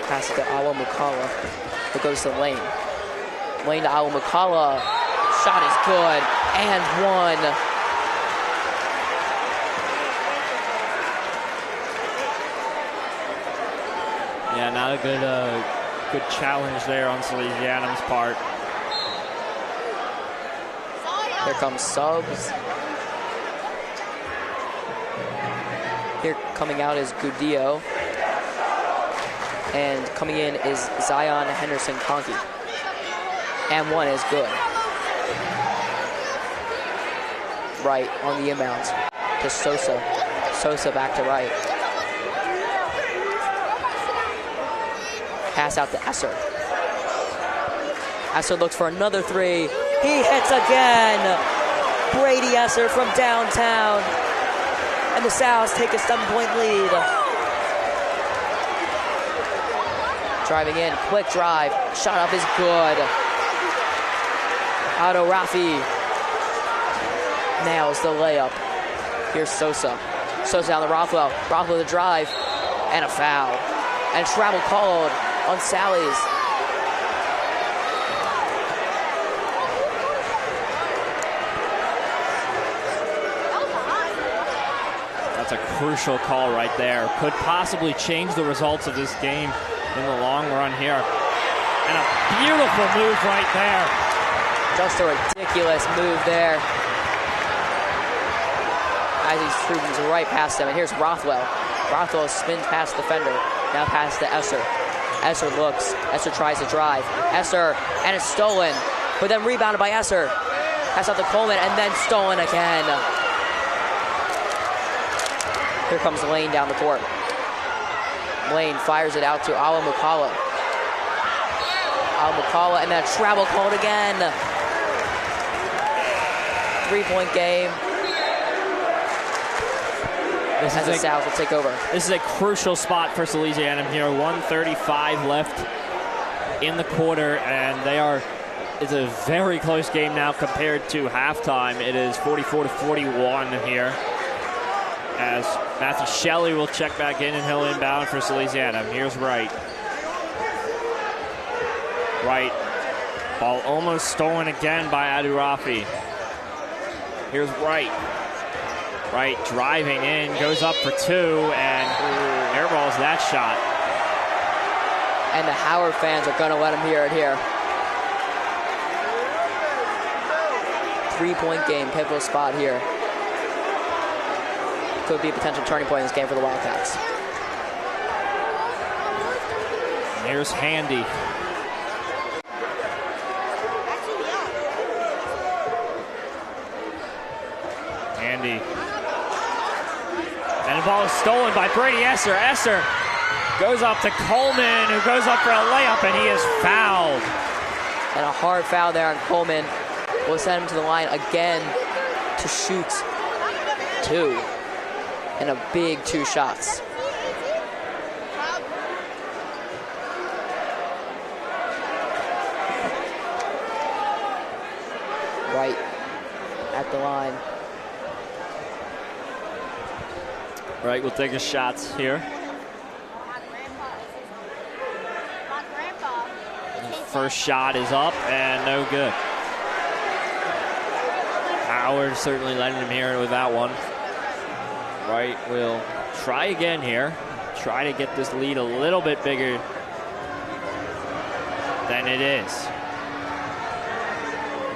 Pass it to Awa Mukala. It goes to Lane. Lane to Awa Mukala. shot is good, and one. Yeah, not a good challenge there on Salesianum's part. Here comes subs. Here coming out is Gudillo. And coming in is Zion Henderson-Conkey. And one is good. Right on the inbounds to Sosa. Sosa back to right. Pass out to Esser. Esser looks for another three. He hits again. Brady Esser from downtown. And the Sows take a 7-point lead. Driving in, quick drive. Shot up is good. Otto Rafi nails the layup. Here's Sosa. Sosa down to Rothwell. Rothwell the drive. And a foul. And travel called on Sally's. That's a crucial call right there. Could possibly change the results of this game in the long run here. And a beautiful move right there. Just a ridiculous move there. As he streams right past him. And here's Rothwell. Rothwell spins past the defender. Now pass to Esser. Esser looks. Esser tries to drive. Esser, and it's stolen. But then rebounded by Esser. Pass out to Coleman, and then stolen again. Here comes Lane down the court. Lane fires it out to Ala Mukala. Ala Mukala, and then a travel called again. 3-point game. As the South will take over. This is a crucial spot for Salesianum here. 1:35 left in the quarter, and it's a very close game now compared to halftime. It is 44-41 here. As Matthew Shelley will check back in, and he'll inbound for Salesianum. Here's Wright. Wright. Ball almost stolen again by Adurafi. Here's Wright. Wright driving in, goes up for two, and airballs that shot. And the Howard fans are going to let him hear it here. 3-point game, pivotal spot here. Could be a potential turning point in this game for the Wildcats. Here's Handy. Handy. And the ball is stolen by Brady Esser. Esser goes up to Coleman, who goes up for a layup, and he is fouled. And a hard foul there on Coleman will send him to the line again to shoot two. And a big 2 shots. Right at the line. Right, we'll take his shots here. First shot is up and no good. Howard certainly letting him hear with that one. Wright will try again here. Try to get this lead a little bit bigger than it is.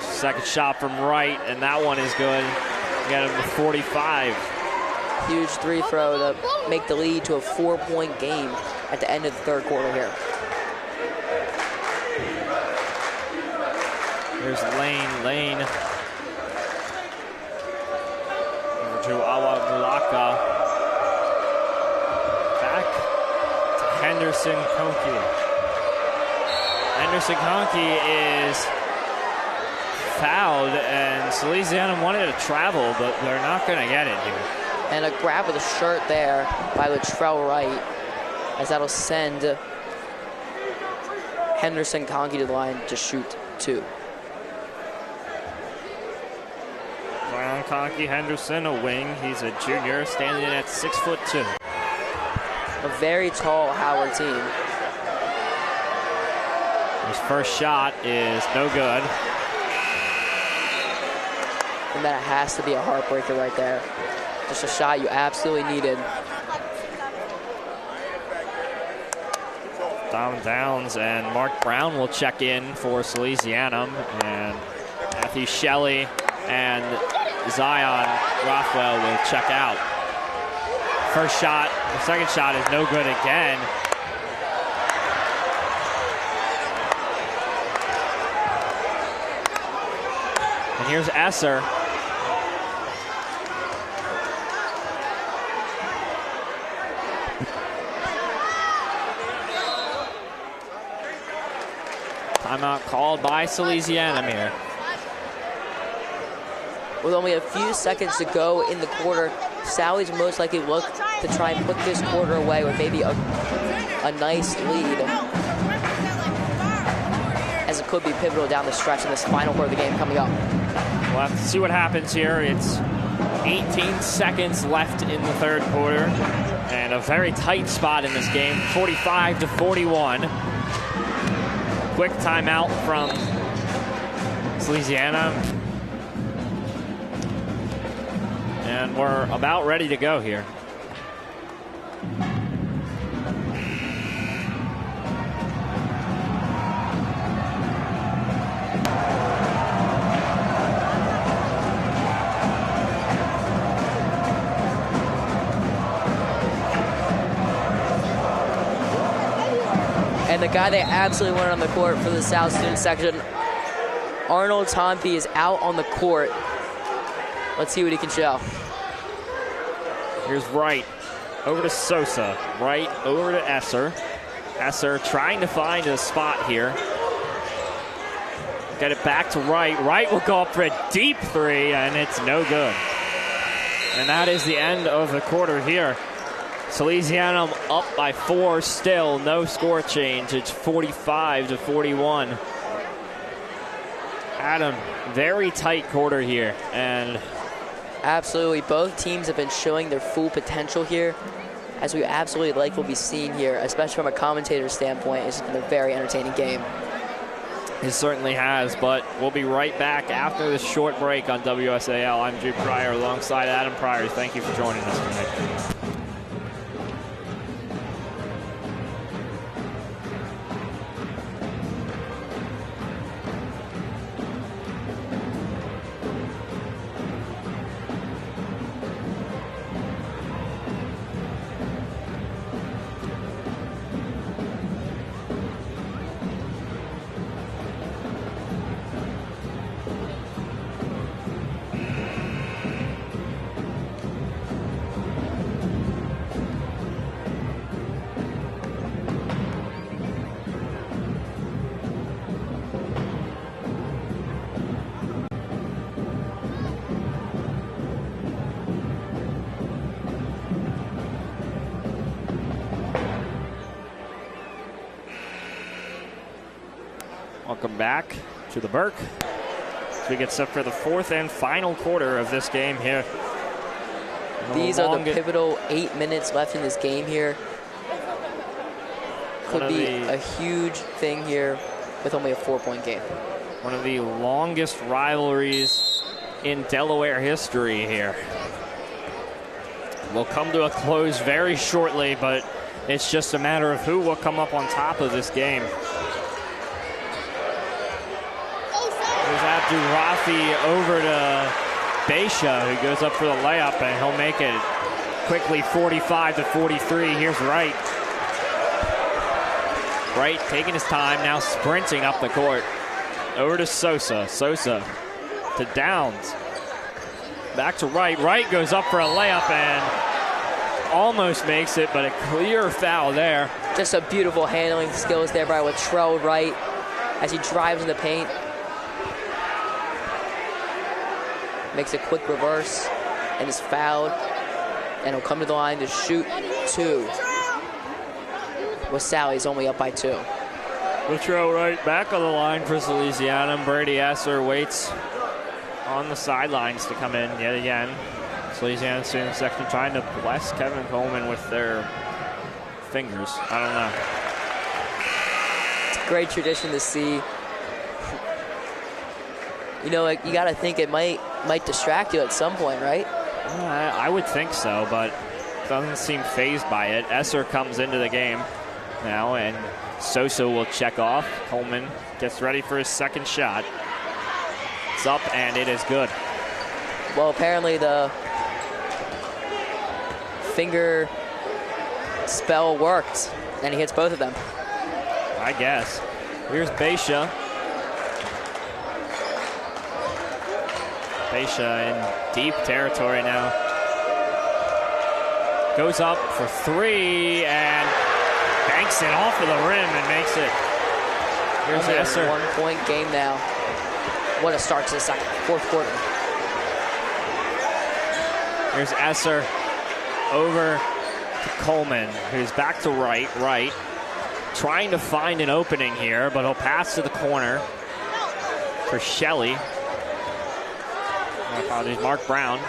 Second shot from Wright, and that one is good. Get him to 45. Huge 3 throw to make the lead to a 4-point game at the end of the third quarter here. Here's Lane. Lane. Over to Awamulaka. Back to Henderson-Conkey. Henderson-Conkey is fouled, and Salesianum wanted to travel, but they're not going to get it here. And a grab of the shirt there by Latrell Wright, as that'll send Henderson-Conkey to the line to shoot 2. Zion Conkey Henderson, a wing. He's a junior, standing at 6'2". A very tall Howard team. His first shot is no good. And that has to be a heartbreaker right there. Just a shot you absolutely needed. Dom Downs and Mark Brown will check in for Salesianum, and Matthew Shelley and Zion Rothwell will check out. First shot, the second shot is no good again. And here's Esser. Timeout called by Salesianum here. With only a few seconds to go in the quarter, Sally's most likely look to try and put this quarter away with maybe a nice lead, as it could be pivotal down the stretch in this final quarter of the game coming up. We'll have to see what happens here. It's 18 seconds left in the third quarter, and a very tight spot in this game, 45-41. Quick timeout from Salesianum. And we're about ready to go here. And the guy they absolutely wanted on the court for the South student section, Arnold Tompe, is out on the court. Let's see what he can show. Here's Wright over to Sosa. Wright over to Esser. Esser trying to find a spot here. Get it back to Wright. Wright will go up for a deep three, and it's no good. And that is the end of the quarter here. Salesianum up by 4 still. No score change. It's 45-41. Adam, very tight quarter here. And absolutely, both teams have been showing their full potential here, as we absolutely like what we've seen here, especially from a commentator's standpoint. It's been a very entertaining game. It certainly has, but we'll be right back after this short break on WSAL. I'm Drew Pryor alongside Adam Pryor. Thank you for joining us tonight. Welcome back to the Burke as we get set for the fourth and final quarter of this game here. These are the pivotal 8 minutes left in this game here. Could be a huge thing here with only a 4-point game. One of the longest rivalries in Delaware history here. We'll come to a close very shortly, but it's just a matter of who will come up on top of this game. There's Abdurafi over to Beisha, who goes up for the layup, and he'll make it quickly 45-43. Here's Wright. Wright taking his time, now sprinting up the court. Over to Sosa. Sosa to Downs. Back to Wright. Wright goes up for a layup and almost makes it, but a clear foul there. Just a beautiful handling skills there by Latrell Wright as he drives in the paint. Makes a quick reverse and is fouled. And he'll come to the line to shoot 2. With Sally's only up by 2. Latrell Wright back on the line for Salesianum. Brady Esser waits on the sidelines to come in yet again. Salesianum student section trying to bless Kevin Coleman with their fingers. I don't know. It's a great tradition to see. You know, like, you got to think it might might distract you at some point, right? I would think so, but doesn't seem fazed by it. Esser comes into the game now, and Sosa will check off. Coleman gets ready for his second shot. It's up, and it is good. Well, apparently the finger spell worked, and he hits both of them. I guess. Here's Beisha. Beisha in deep territory now. Goes up for three and banks it off of the rim and makes it. Here's Only Esser. A 1 point game now. What a start to the fourth quarter. Here's Esser over to Coleman, who's back to right. Trying to find an opening here, but he'll pass to the corner for Shelley. My apologies, Mark Brown.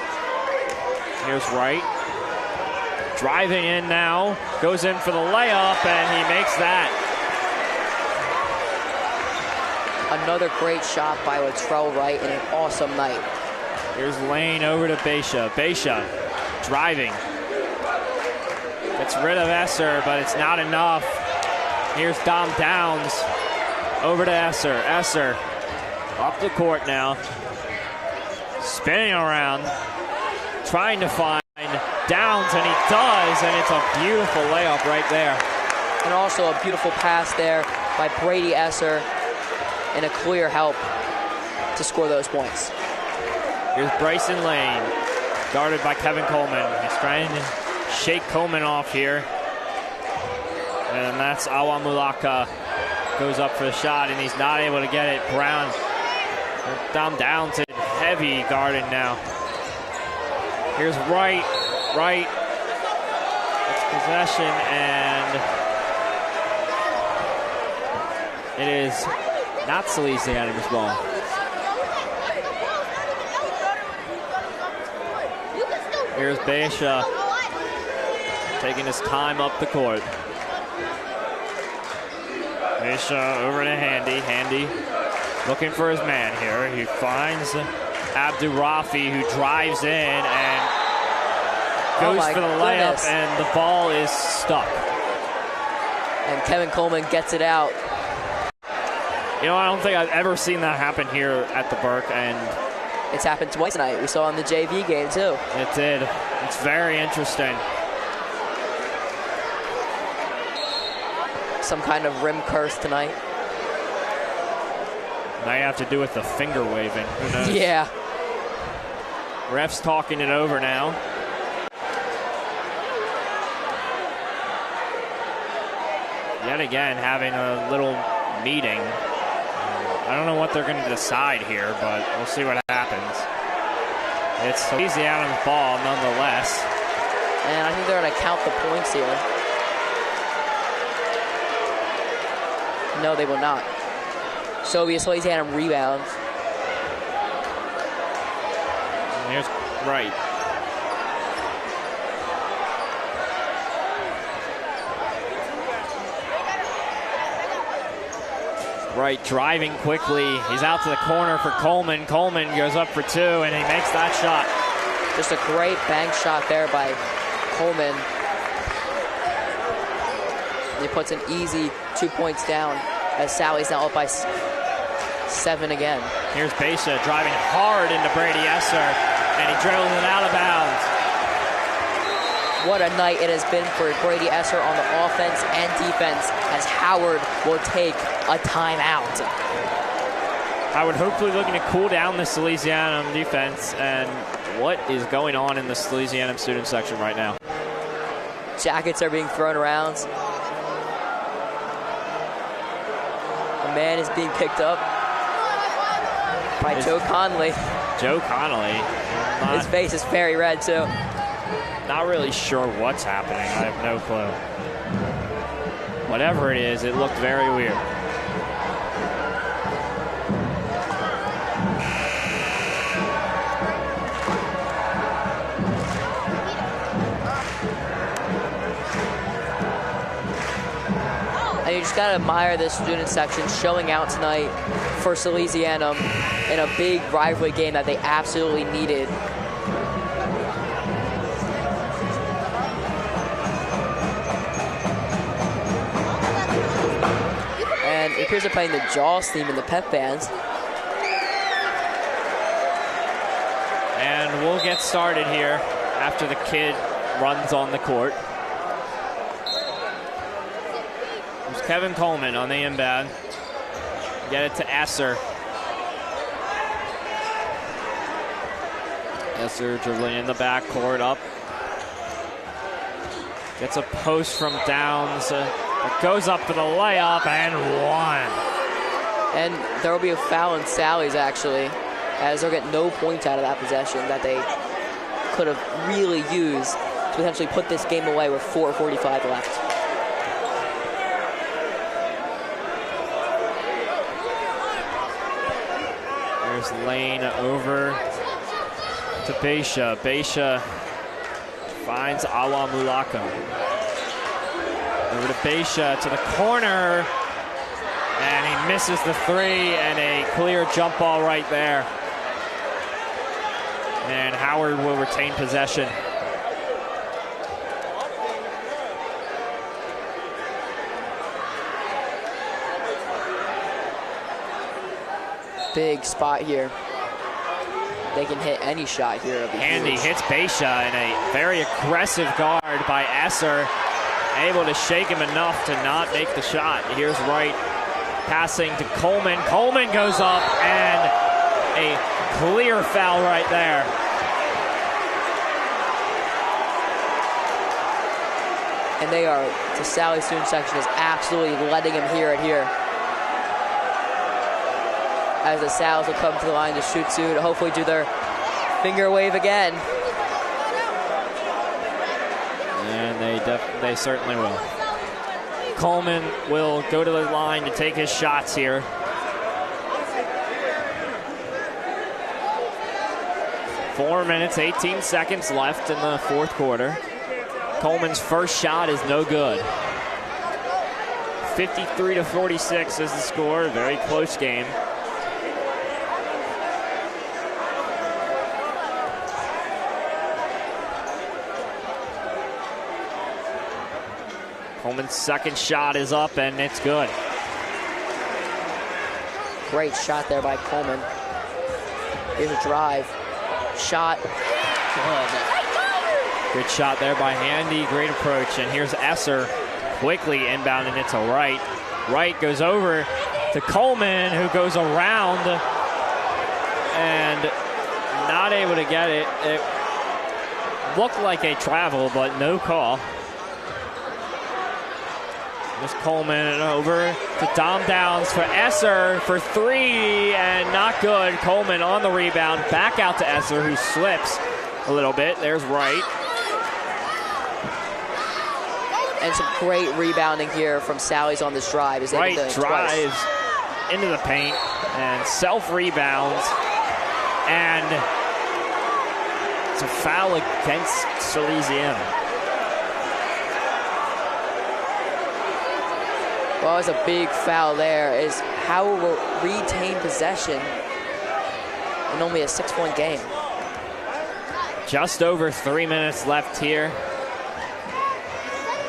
Here's Wright. Driving in now, goes in for the layup, and he makes that. Another great shot by Latrell Wright and an awesome night. Here's Lane over to Beisha. Beisha driving. Gets rid of Esser, but it's not enough. Here's Dom Downs over to Esser. Esser up the court now. Spinning around, trying to find Downs, and he does, and it's a beautiful layup right there. And also a beautiful pass there by Brady Esser, and a clear help to score those points. Here's Bryson Lane, guarded by Kevin Coleman. He's trying to shake Coleman off here. And that's Awamulaka. Goes up for the shot, and he's not able to get it. Brown, Dom Downs, heavy guarded now. Here's Wright. Wright gets possession, and it is not Salesianum's ball. Here's Beisha taking his time up the court. Beisha over to Handy. Handy looking for his man here. He finds Abdurafi, who drives in and goes for the layup, and the ball is stuck. And Kevin Coleman gets it out. You know, I don't think I've ever seen that happen here at the Burke, and it's happened twice tonight. We saw in the JV game too. It did. It's very interesting. Some kind of rim curse tonight. Might have to do with the finger waving. Who knows? Yeah. Ref's talking it over now. Yet again, having a little meeting. I don't know what they're going to decide here, but we'll see what happens. It's Salesianum's ball nonetheless. And I think they're going to count the points here. No, they will not. So it'll be a Salesianum rebound. And here's Wright. Wright driving quickly. He's out to the corner for Coleman. Coleman goes up for two, and he makes that shot. Just a great bank shot there by Coleman. And he puts an easy 2 points down as Sally's now up by 7 again. Here's Beisha driving hard into Brady Esser, and he drills it out of bounds. What a night it has been for Brady Esser on the offense and defense as Howard will take a timeout. Howard hopefully looking to cool down the Salesianum defense, and what is going on in the Salesianum student section right now? Jackets are being thrown around. A man is being picked up by Joe Connolly. Joe Connolly. His face is very red too. Not really sure what's happening. I have no clue. Whatever it is, it looked very weird. And you just gotta admire this student section showing out tonight for Salesianum in a big rivalry game that they absolutely needed. And it appears they're playing the Jaws theme in the pep bands. And we'll get started here after the kid runs on the court. There's Kevin Coleman on the inbound. Get it to Esser. Esser dribbling in the backcourt up. Gets a post from Downs. Goes up for the layup and one. And there will be a foul in Sally's actually, as they'll get no points out of that possession that they could have really used to potentially put this game away with 4:45 left. There's Lane over to Beisha. Beisha finds Awa Mulaka. Over to Beisha to the corner. And he misses the three, and a clear jump ball right there. And Howard will retain possession. Big spot here. They can hit any shot here. Handy hits Beisha in a very aggressive guard by Esser. Able to shake him enough to not make the shot. Here's Wright passing to Coleman. Coleman goes up, and a clear foul right there. And they are, the Sally student section is absolutely letting him hear it here. As the Sals will come to the line to shoot soon, to hopefully do their finger wave again. And they certainly will. Coleman will go to the line to take his shots here. Four minutes, 18 seconds left in the fourth quarter. Coleman's first shot is no good. 53-46 is the score. Very close game. Coleman's second shot is up, and it's good. Great shot there by Coleman. Here's a drive. Shot. Good. Good shot there by Handy. Great approach. And here's Esser quickly inbounding it to Wright. Wright goes over to Coleman, who goes around and not able to get it. It looked like a travel, but no call. There's Coleman over to Dom Downs for Esser for three, and not good. Coleman on the rebound, back out to Esser, who slips a little bit. There's Wright. And some great rebounding here from Sally's on this drive. As Wright drives into the paint and self-rebounds, and it's a foul against Salesianum. Well, it's a big foul there. Is Howard will retain possession in only a 6-point game. Just over 3 minutes left here.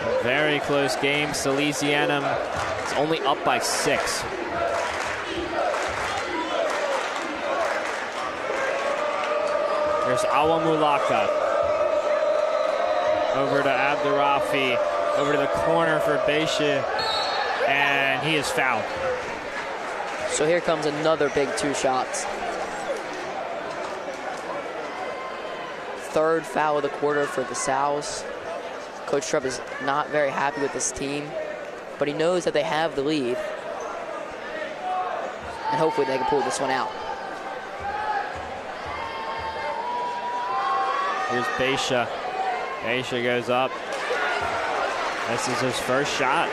A very close game. Salesianum is only up by 6. There's Awamulaka. Over to Abdurafi. Over to the corner for Beisha. And he is fouled. So here comes another big 2 shots. Third foul of the quarter for the Sows. Coach Trupp is not very happy with this team, but he knows that they have the lead. And hopefully they can pull this one out. Here's Beisha. Beisha goes up. This is his first shot.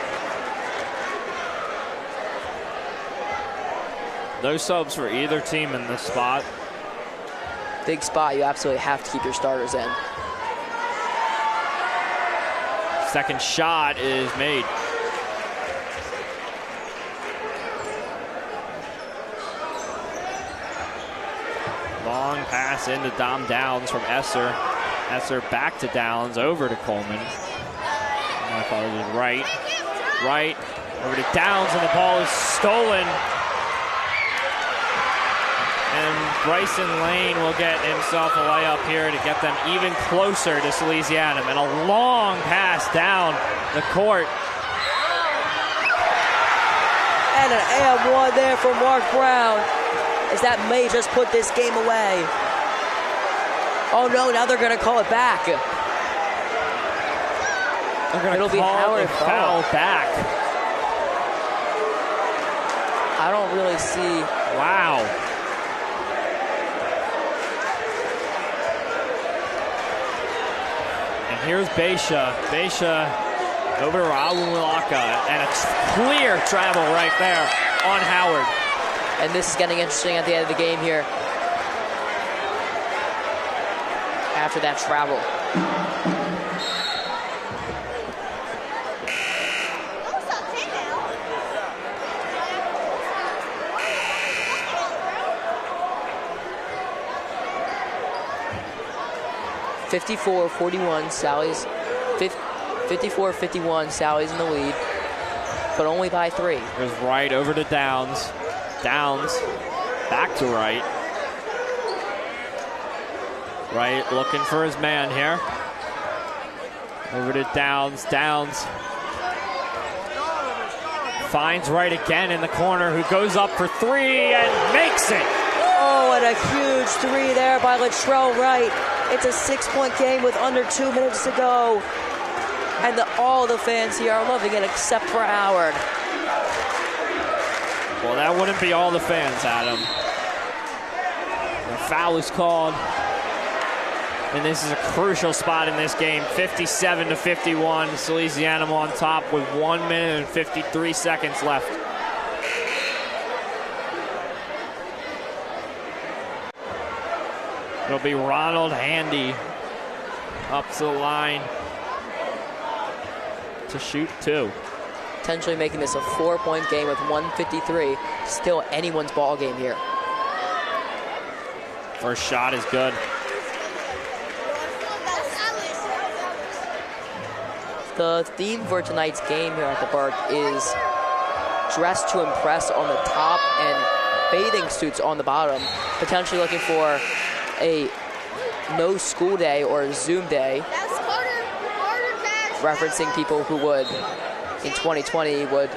No subs for either team in this spot. Big spot, you absolutely have to keep your starters in. Second shot is made. Long pass into Dom Downs from Esser. Esser back to Downs, over to Coleman. I thought it was right, over to Downs, and the ball is stolen. And Bryson Lane will get himself a layup here to get them even closer to Salesianum. And a long pass down the court. And an and one there from Mark Brown, as that may just put this game away. Oh no, now they're going to call it back. It'll be Howard foul back. I don't really see. Wow. And here's Beisha. Beisha over to Rawalaka, and a clear travel right there on Howard. And this is getting interesting at the end of the game here. After that travel. (54-41) Sally's 54-51. Sally's in the lead, but only by 3. Here's Wright over to Downs. Downs back to Wright. Wright looking for his man here. Over to Downs. Downs finds Wright again in the corner, who goes up for 3 and makes it. Oh, and a huge 3 there by Latrell Wright. It's a 6-point game with under 2 minutes to go. And all the fans here are loving it except for Howard. Well, that wouldn't be all the fans, Adam. The foul is called. And this is a crucial spot in this game. 57-51. Salesianum on top with 1 minute and 53 seconds left. It'll be Ronald Handy up to the line to shoot 2. Potentially making this a 4-point game with 1:53. Still anyone's ball game here. First shot is good. The theme for tonight's game here at the Park is dress to impress on the top and bathing suits on the bottom. Potentially looking for a no school day or a Zoom day. Referencing people who would, in 2020, would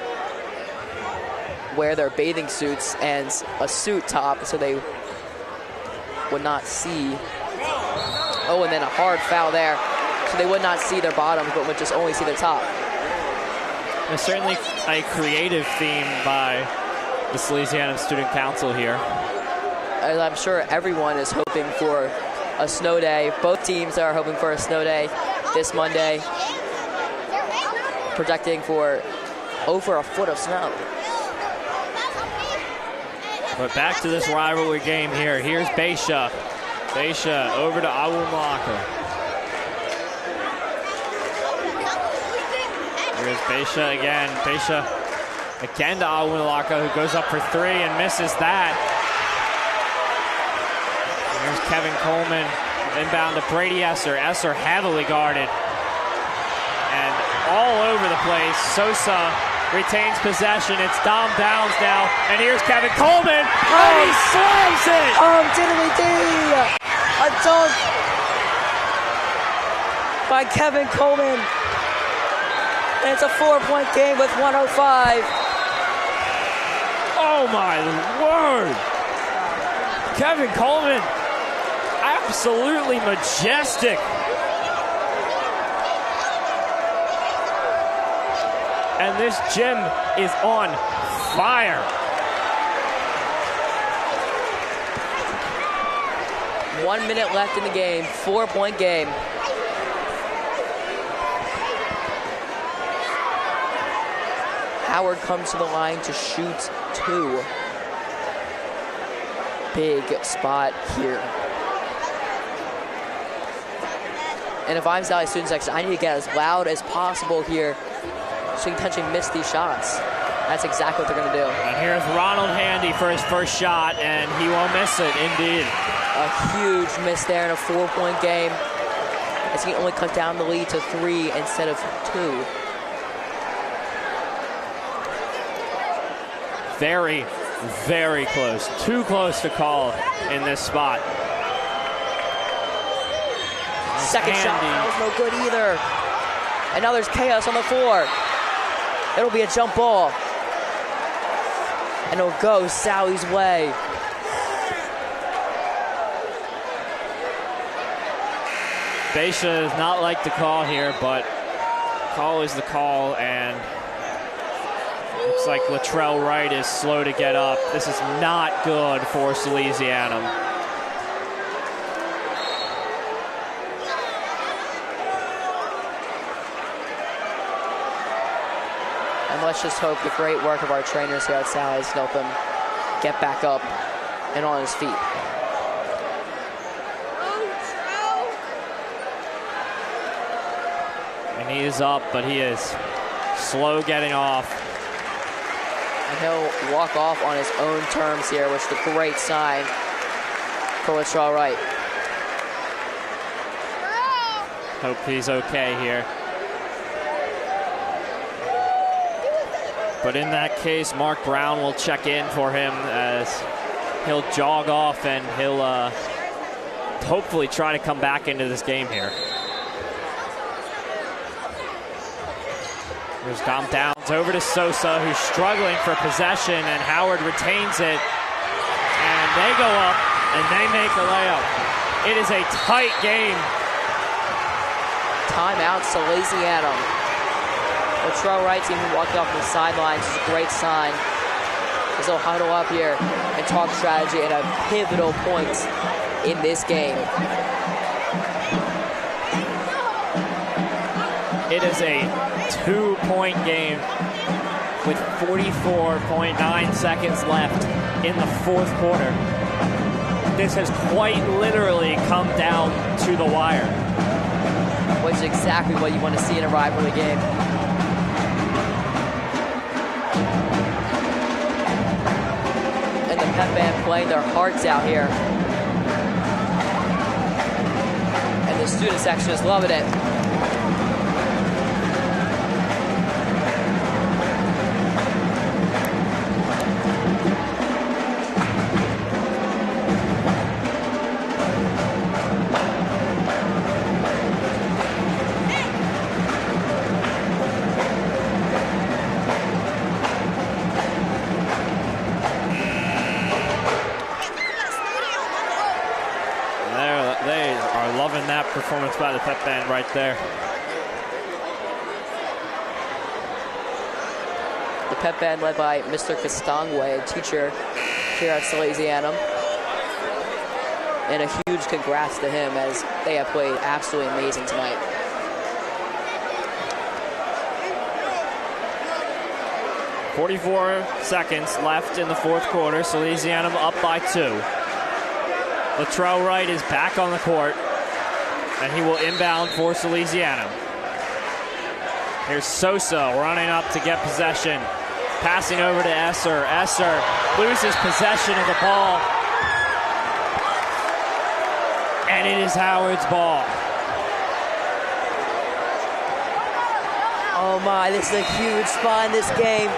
wear their bathing suits and a suit top so they would not see. Oh, and then a hard foul there. So they would not see their bottoms, but would just only see their top. There's certainly a creative theme by the Salesianum Student Council here. As I'm sure everyone is hoping for a snow day. Both teams are hoping for a snow day this Monday. Projecting for over a foot of snow. But back to this rivalry game here. Here's Beisha. Beisha over to Awumlaka. Here's Beisha again. Beisha again to Awumlaka, who goes up for 3 and misses that. Here's Kevin Coleman inbound to Brady Esser. Esser heavily guarded. And all over the place. Sosa retains possession. It's Dom Downs now. And here's Kevin Coleman. And he slams it. Diddly-dee. A dunk by Kevin Coleman. And it's a 4-point game with 1:05. Oh my word. Kevin Coleman, absolutely majestic. And this gym is on fire. One minute left in the game, 4-point game. Howard comes to the line to shoot 2. Big spot here. And if I'm Sally Student Section, I need to get as loud as possible here so you can potentially miss these shots. That's exactly what they're going to do. And here's Ronald Handy for his first shot, and he won't miss it, indeed. A huge miss there in a 4-point game, as he only cut down the lead to 3 instead of 2. Very, very close. Too close to call in this spot. Second shot, that was no good either. And now there's chaos on the floor. It'll be a jump ball. And it'll go Sally's way. Beisha does not like the call here, but call is the call, and looks like Latrell Wright is slow to get up. This is not good for Salesianum. And let's just hope the great work of our trainers here at Sally's help him get back up and on his feet. And he is up, but he is slow getting off. And he'll walk off on his own terms here, which is a great sign for Latrell Wright. Hope he's okay here. But in that case, Mark Brown will check in for him as he'll jog off, and he'll hopefully try to come back into this game here. There's Dom Downs over to Sosa, who's struggling for possession, and Howard retains it. And they go up, and they make a layup. It is a tight game. Timeout, Salesianum. Latrell Wright's even walking off the sidelines is a great sign, as they'll huddle up here and talk strategy at a pivotal point in this game. It is a 2-point game with 44.9 seconds left in the fourth quarter. This has quite literally come down to the wire. Which is exactly what you want to see in a rivalry game. And the Pep Band playing their hearts out here. And the student section is loving it. That performance by the Pep Band right there. The Pep Band led by Mr. Castangwe, a teacher here at Salesianum. And a huge congrats to him, as they have played absolutely amazing tonight. .44 seconds left in the fourth quarter. Salesianum up by 2. Latrell Wright is back on the court, and he will inbound for Salesianum. Here's Sosa running up to get possession. Passing over to Esser. Esser loses possession of the ball. And it is Howard's ball. Oh my, this is a huge spot in this game.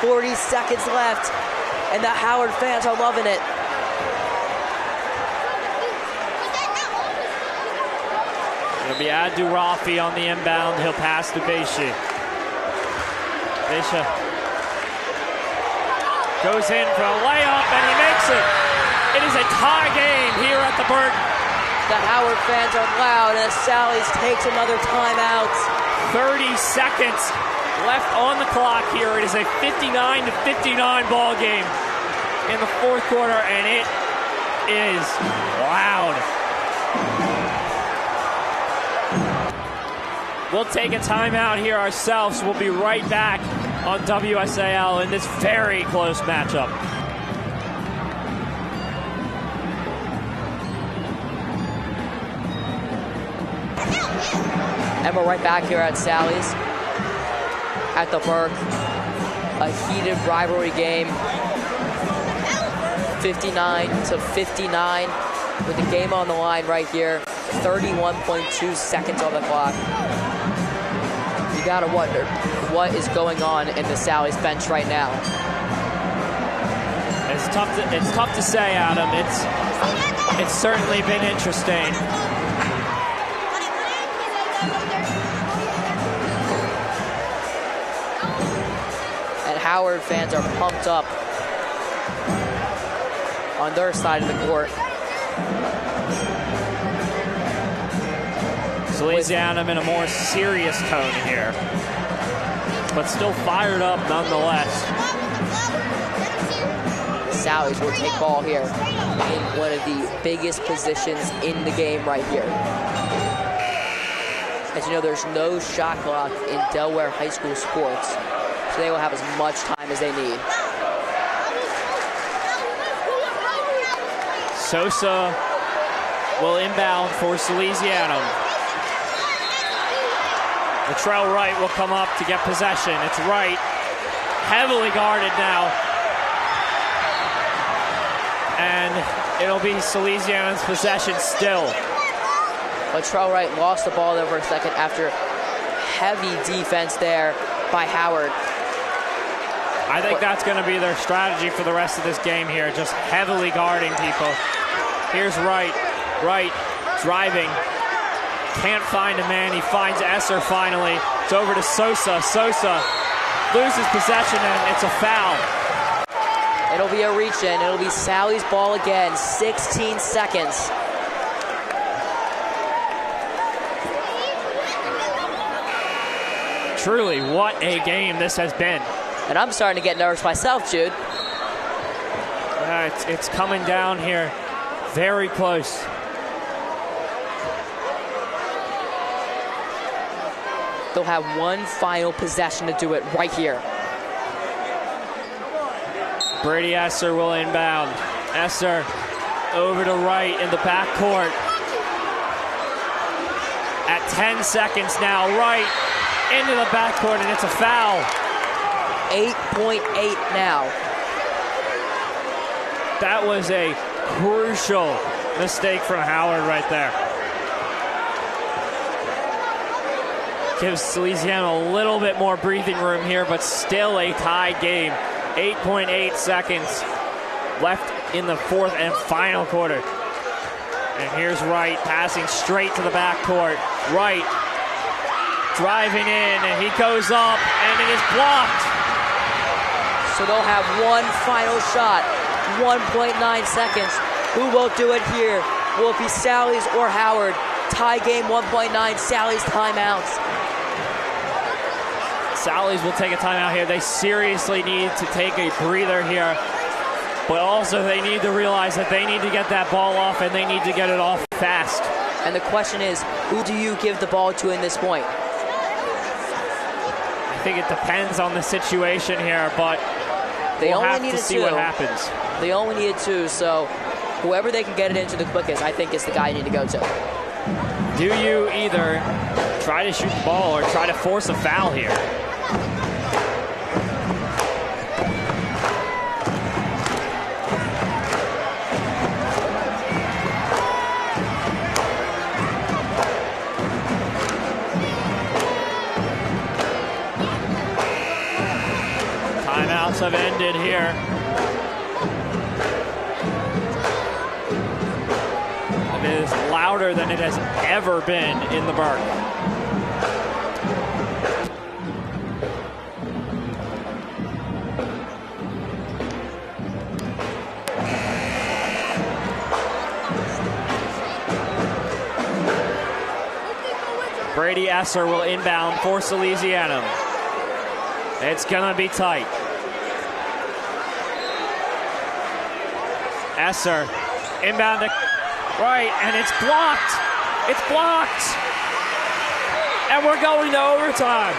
40 seconds left, and the Howard fans are loving it. It'll be Abdurafi on the inbound. He'll pass to Beisha. Beisha goes in for a layup, and he makes it. It is a tie game here at the Burton. The Howard fans are loud as Sally's takes another timeout. 30 seconds left on the clock here. It is a 59-59 ball game in the fourth quarter, and it is loud. We'll take a timeout here ourselves. We'll be right back on WSAL in this very close matchup. And we're right back here at Sally's at the Burke. A heated rivalry game. 59-59. with the game on the line right here. 31.2 seconds on the clock. You gotta wonder what is going on in the Sally's bench right now. It's tough to say, Adam. It's certainly been interesting. And Howard fans are pumped up on their side of the court. Salesianum in a more serious tone here, but still fired up nonetheless. Sallies will take ball here in one of the biggest positions in the game right here. As you know, there's no shot clock in Delaware high school sports, so they will have as much time as they need. Sosa will inbound for Salesianum. Latrell Wright will come up to get possession. It's Wright, heavily guarded now. And it'll be Salesianum's possession still. Latrell Wright lost the ball there for a second after heavy defense there by Howard. I think that's going to be their strategy for the rest of this game here, just heavily guarding people. Here's Wright. Wright driving. Can't find a man. He finds Esser finally. It's over to Sosa. Sosa loses possession, and it's a foul. It'll be a reach-in. It'll be Sally's ball again. 16 seconds. Truly, what a game this has been. And I'm starting to get nervous myself, Jude. It's coming down here. Very close. They'll have one final possession to do it right here. Brady Esser will inbound. Esser over to Wright in the backcourt. At 10 seconds now, Wright into the backcourt, and it's a foul. 8.8 now. That was a crucial mistake from Howard right there. Gives Salesianum a little bit more breathing room here, but still a tie game. 8.8 seconds left in the fourth and final quarter. And here's Wright passing straight to the backcourt. Wright driving in, and he goes up, and it is blocked. So they'll have one final shot. 1.9 seconds. Who will do it here? Will it be Sally's or Howard? Tie game 1.9. Sally's timeouts. Sally's will take a timeout here. They seriously need to take a breather here, but also they need to realize that they need to get that ball off, and they need to get it off fast. And the question is, who do you give the ball to in this point? I think it depends on the situation here, but They we'll only have needed to see two. what happens. They only needed two, so whoever they can get it into the quickest, I think is the guy you need to go to. Do you either try to shoot the ball or try to force a foul here? Timeouts have ended here. It is louder than it has ever been in the Burke. Brady Esser will inbound for Salesianum. It's gonna be tight. Esser inbound to Wright, and it's blocked. It's blocked. And we're going to overtime.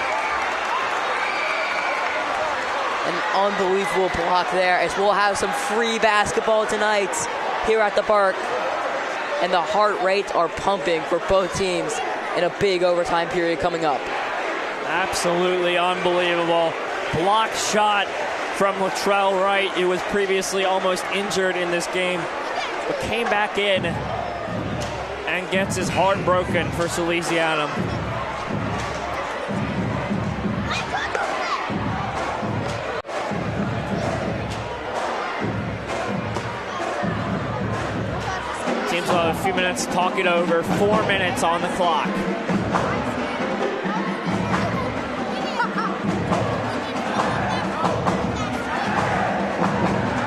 An unbelievable block there, as we'll have some free basketball tonight here at the Burke. And the heart rates are pumping for both teams in a big overtime period coming up. Absolutely unbelievable. Blocked shot from Latrell Wright, who was previously almost injured in this game. but came back in and gets his heart broken for Salesianum. Teams will have a few minutes to talk it over. 4 minutes on the clock.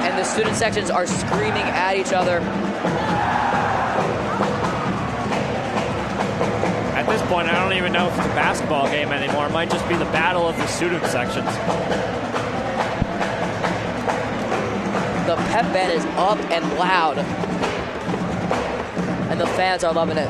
And the student sections are screaming at each other. At this point, I don't even know if it's a basketball game anymore. It might just be the battle of the student sections. The pep band is up and loud. And the fans are loving it.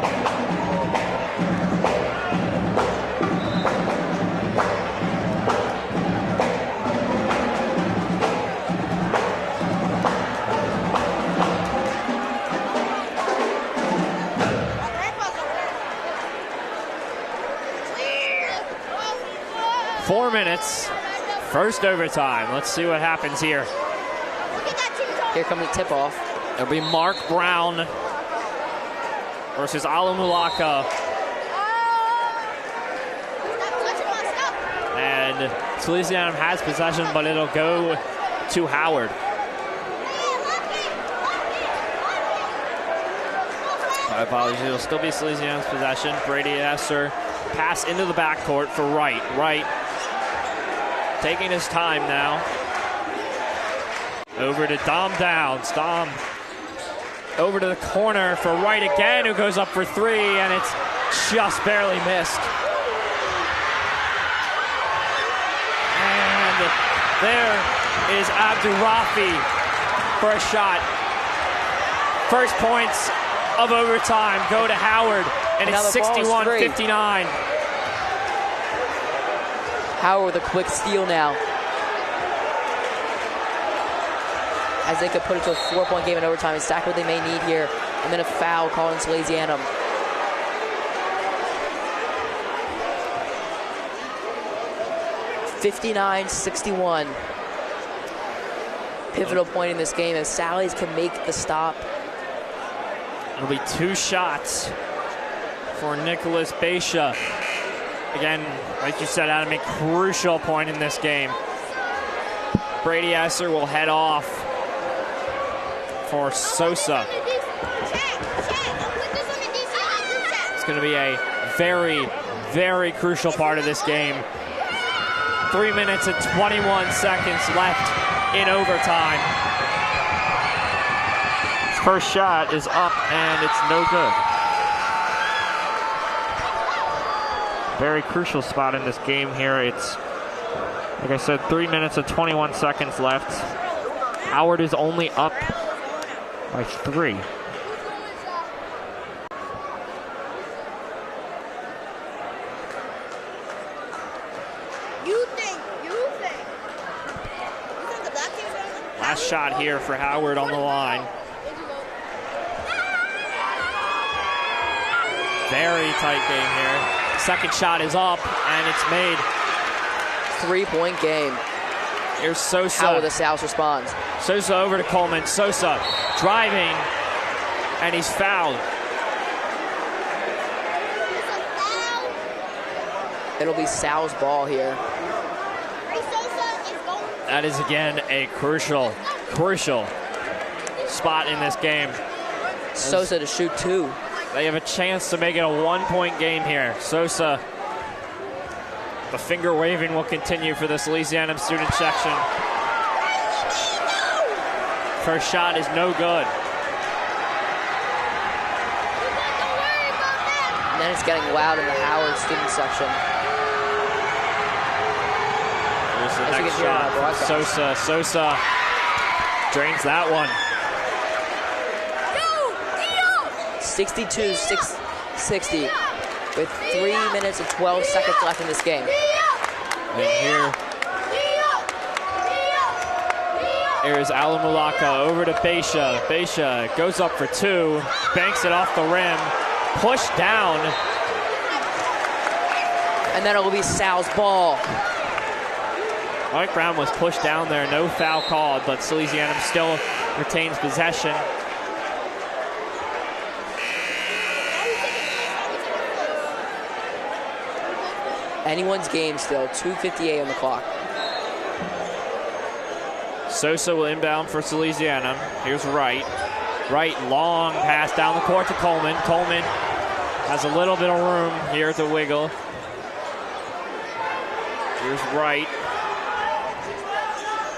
Four minutes, first overtime. Let's see what happens here. Here comes the tip-off. It'll be Mark Brown versus Alamulaka. And Salesianum has possession, but it'll go to Howard. My apologies, it'll still be Salesianum's possession. Brady Esser pass into the backcourt for Wright. Wright taking his time now. Over to Dom Downs. Dom over to the corner for Wright again, who goes up for three, and it's just barely missed. And there is Abdurafi for a shot. First points of overtime go to Howard, and it's 61-59. Howard with a quick steal now, as they could put it to a 4-point game in overtime. Exactly what they may need here. And then a foul called on Salesianum. (59-61). Pivotal point in this game if Sallies can make the stop. It'll be two shots for Nicholas Beisha. Again, like you said, Adam, a crucial point in this game. Brady Esser will head off for Sosa. It's going to be a very, very crucial part of this game. 3 minutes and 21 seconds left in overtime. First shot is up, and it's no good. Very crucial spot in this game here. It's, like I said, 3 minutes and 21 seconds left. Howard is only up by 3. Last shot here for Howard on the line. Very tight game here. Second shot is up, and it's made. 3-point game. Here's Sosa. How the South responds. Sosa over to Coleman. Sosa driving, and he's fouled. It'll be Sal's ball here. That is, again, a crucial spot in this game. Sosa to shoot 2. They have a chance to make it a 1-point game here. Sosa, the finger waving will continue for the Salesianum student section. First shot is no good. And then it's getting loud in the Howard student section. Here's the next shot from Sosa. Sosa drains that one. 62-60 with 3 minutes and 12 seconds left in this game. And here's Alamulaka over to Beisha. Beisha goes up for 2, banks it off the rim, pushed down. And then it will be Sal's ball. Mike Brown was pushed down there, no foul called, but Salesianum still retains possession. anyone's game still. 2:58 on the clock. Sosa will inbound for Salesianum. Here's Wright. Wright, long pass down the court to Coleman. Coleman has a little bit of room here to wiggle. Here's Wright.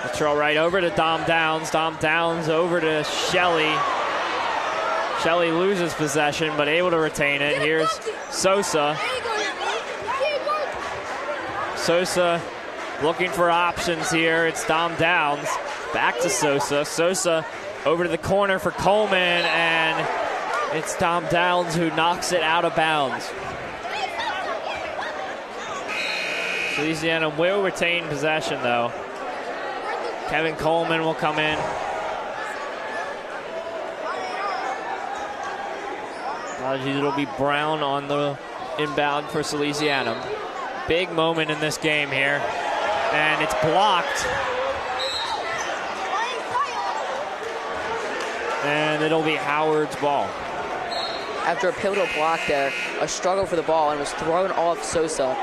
The throw right over to Dom Downs. Dom Downs over to Shelley. Shelley loses possession, but able to retain it. Here's Sosa. Sosa looking for options here. It's Dom Downs. Back to Sosa. Sosa over to the corner for Coleman, and it's Dom Downs who knocks it out of bounds. Salesianum will retain possession, though. Kevin Coleman will come in. Apologies, it'll be Brown on the inbound for Salesianum. Big moment in this game here, and it's blocked. And it'll be Howard's ball. After a pivotal block there, a struggle for the ball, and was thrown off Sosa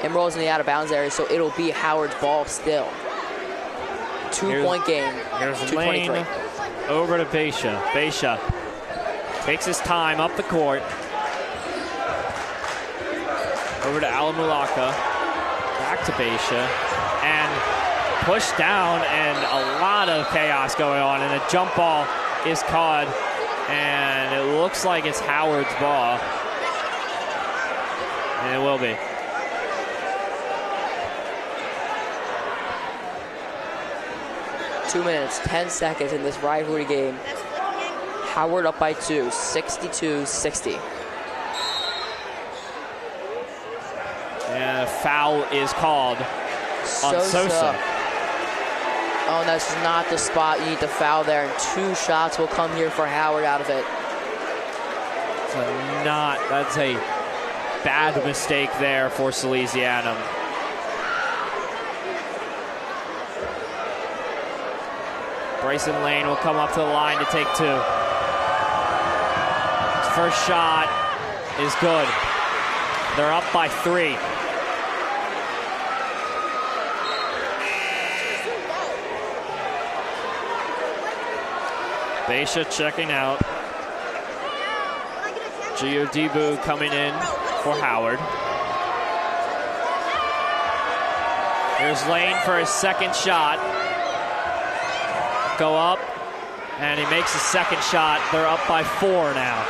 and rolls in the out-of-bounds area, so it'll be Howard's ball still. 2-point game. Here's 2:23. Lane over to Beisha. Beisha takes his time up the court. Over to Alamulaka. Back to Beisha. And pushed down, and a lot of chaos going on, and a jump ball is caught, and it looks like it's Howard's ball, and it will be. Two minutes, 10 seconds in this rivalry game. Howard up by 2, 62-60. And a foul is called on Sosa. Oh, that's not the spot. You need to foul there, and 2 shots will come here for Howard out of it. That's a bad mistake there for Salesianum. Bryson Lane will come up to the line to take 2. His first shot is good. They're up by 3. Beisha checking out. Gio Debu coming in for Howard. Here's Lane for his second shot. Go up, and he makes his second shot. They're up by 4 now.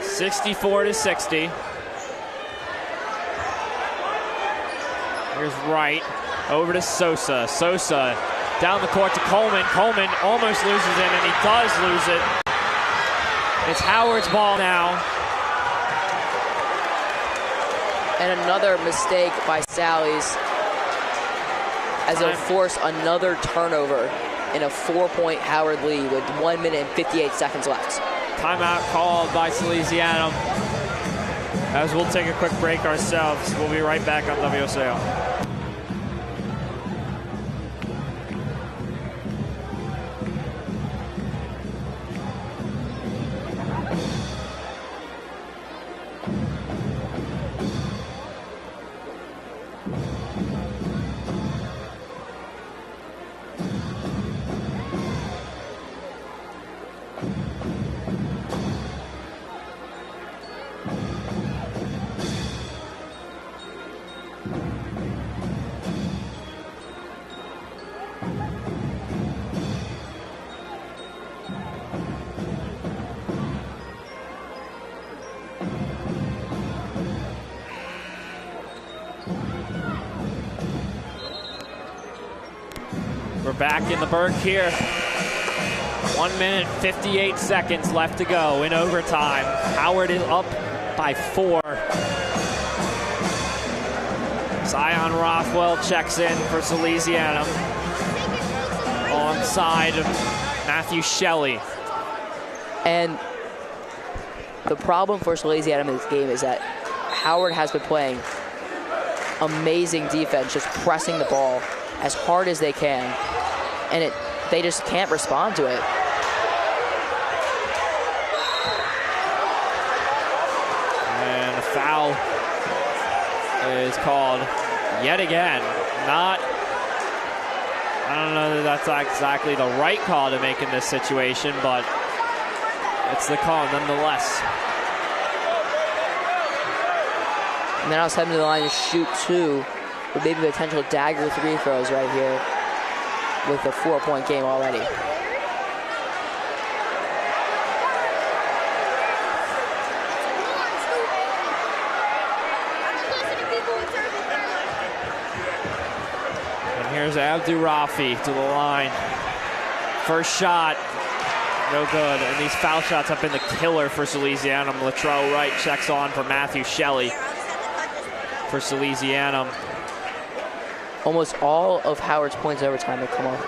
64-60. Here's Wright over to Sosa. Sosa down the court to Coleman. Coleman almost loses it, and he does lose it. It's Howard's ball now. And another mistake by Sally's, as they'll force another turnover in a 4-point Howard lead with 1 minute and 58 seconds left. Timeout called by Salesianum. As we'll take a quick break ourselves. We'll be right back on WSAL. We're back in the Berg here. 1 minute, 58 seconds left to go in overtime. Howard is up by 4. Zion Rothwell checks in for Salesianum alongside Matthew Shelley. And the problem for Salesianum in this game is that Howard has been playing amazing defense, just pressing the ball as hard as they can, and they just can't respond to it. And foul is called yet again. I don't know that that's exactly the right call to make in this situation, but it's the call nonetheless. And then I was heading to the line to shoot 2 with maybe potential dagger 3 throws right here with a 4-point game already. And here's Abdu Rafi to the line. First shot, no good. And these foul shots have been the killer for Salesianum. Latrell Wright checks on for Matthew Shelley for Salesianum. Almost all of Howard's points in overtime have come off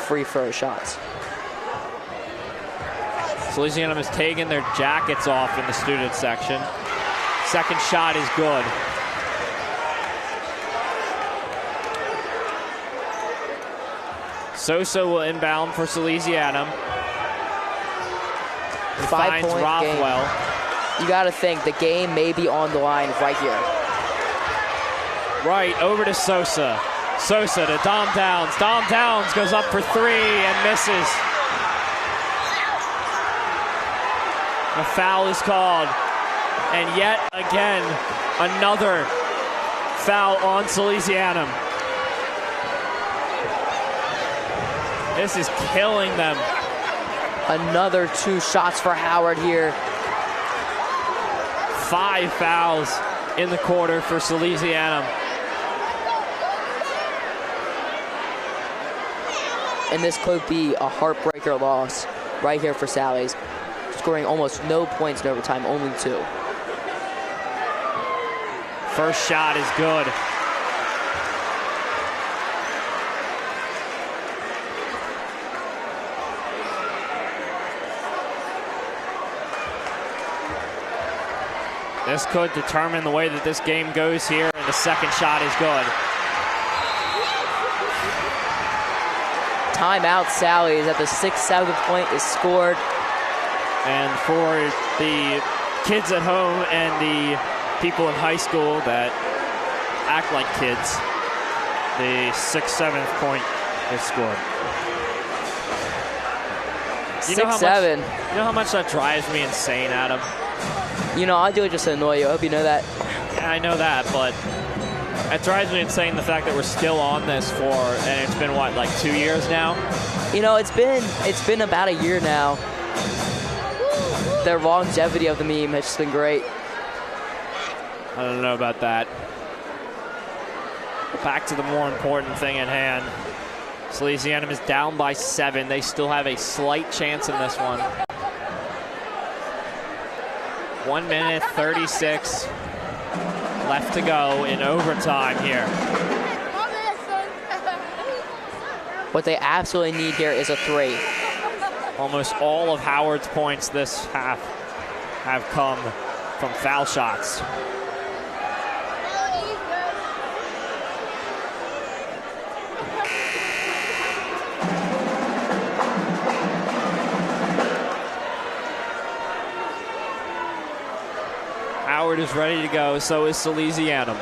free throw shots. Salesianum has taken their jackets off in the student section. Second shot is good. Sosa will inbound for Salesianum. He finds Rothwell. You got to think the game may be on the line right here. Right, over to Sosa. Sosa to Dom Downs. Dom Downs goes up for 3 and misses. A foul is called. And yet again, another foul on Salesianum. This is killing them. Another 2 shots for Howard here. 5 fouls in the quarter for Salesianum. And this could be a heartbreaker loss right here for Sally's. Scoring almost no points in overtime, only 2. First shot is good. This could determine the way that this game goes here, and the second shot is good. Timeout Sally's at the 6th-7th point is scored. And for the kids at home and the people in high school that act like kids, the 6th-7th point is scored. 6-7. You know how much that drives me insane, Adam? You know, I do it just to annoy you. I hope you know that. Yeah, I know that, but it drives me insane the fact that we're still on this for, and it's been what, like 2 years now? You know, it's been about a year now. The longevity of the meme has just been great. I don't know about that. Back to the more important thing at hand. Salesianum is down by 7. They still have a slight chance in this one. 1 minute 36 left to go in overtime here. What they absolutely need here is a 3. Almost all of Howard's points this half have come from foul shots. Howard is ready to go, so is Salesianum.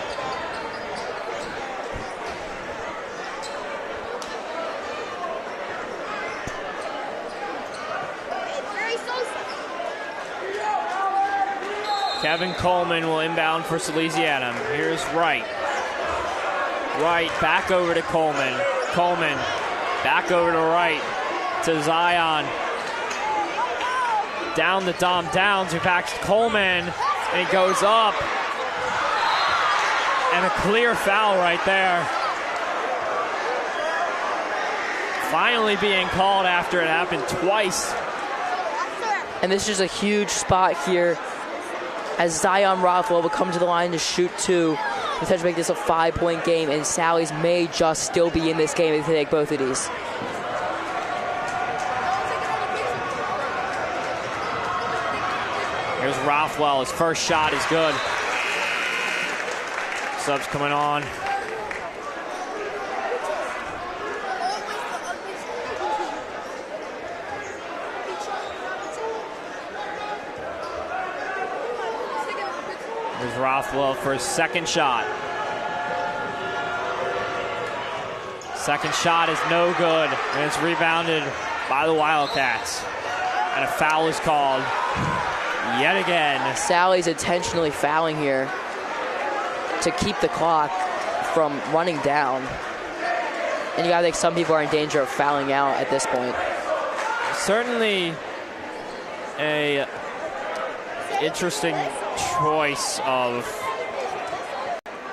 Kevin Coleman will inbound for Salesianum. Here's Wright. Wright back over to Coleman. Coleman back over to Wright. To Zion. Down to Dom Downs, who backs Coleman. And he goes up. And a clear foul right there. Finally being called after it happened twice. And this is a huge spot here as Zion Rothwell will come to the line to shoot 2. Potentially make this a 5-point game, and Sally's may just still be in this game if they take both of these. Here's Rothwell. His first shot is good. Subs coming on. Rothwell for his second shot. Second shot is no good, and it's rebounded by the Wildcats. And a foul is called yet again. Sally's intentionally fouling here to keep the clock from running down. And you gotta think some people are in danger of fouling out at this point. Certainly a interesting choice of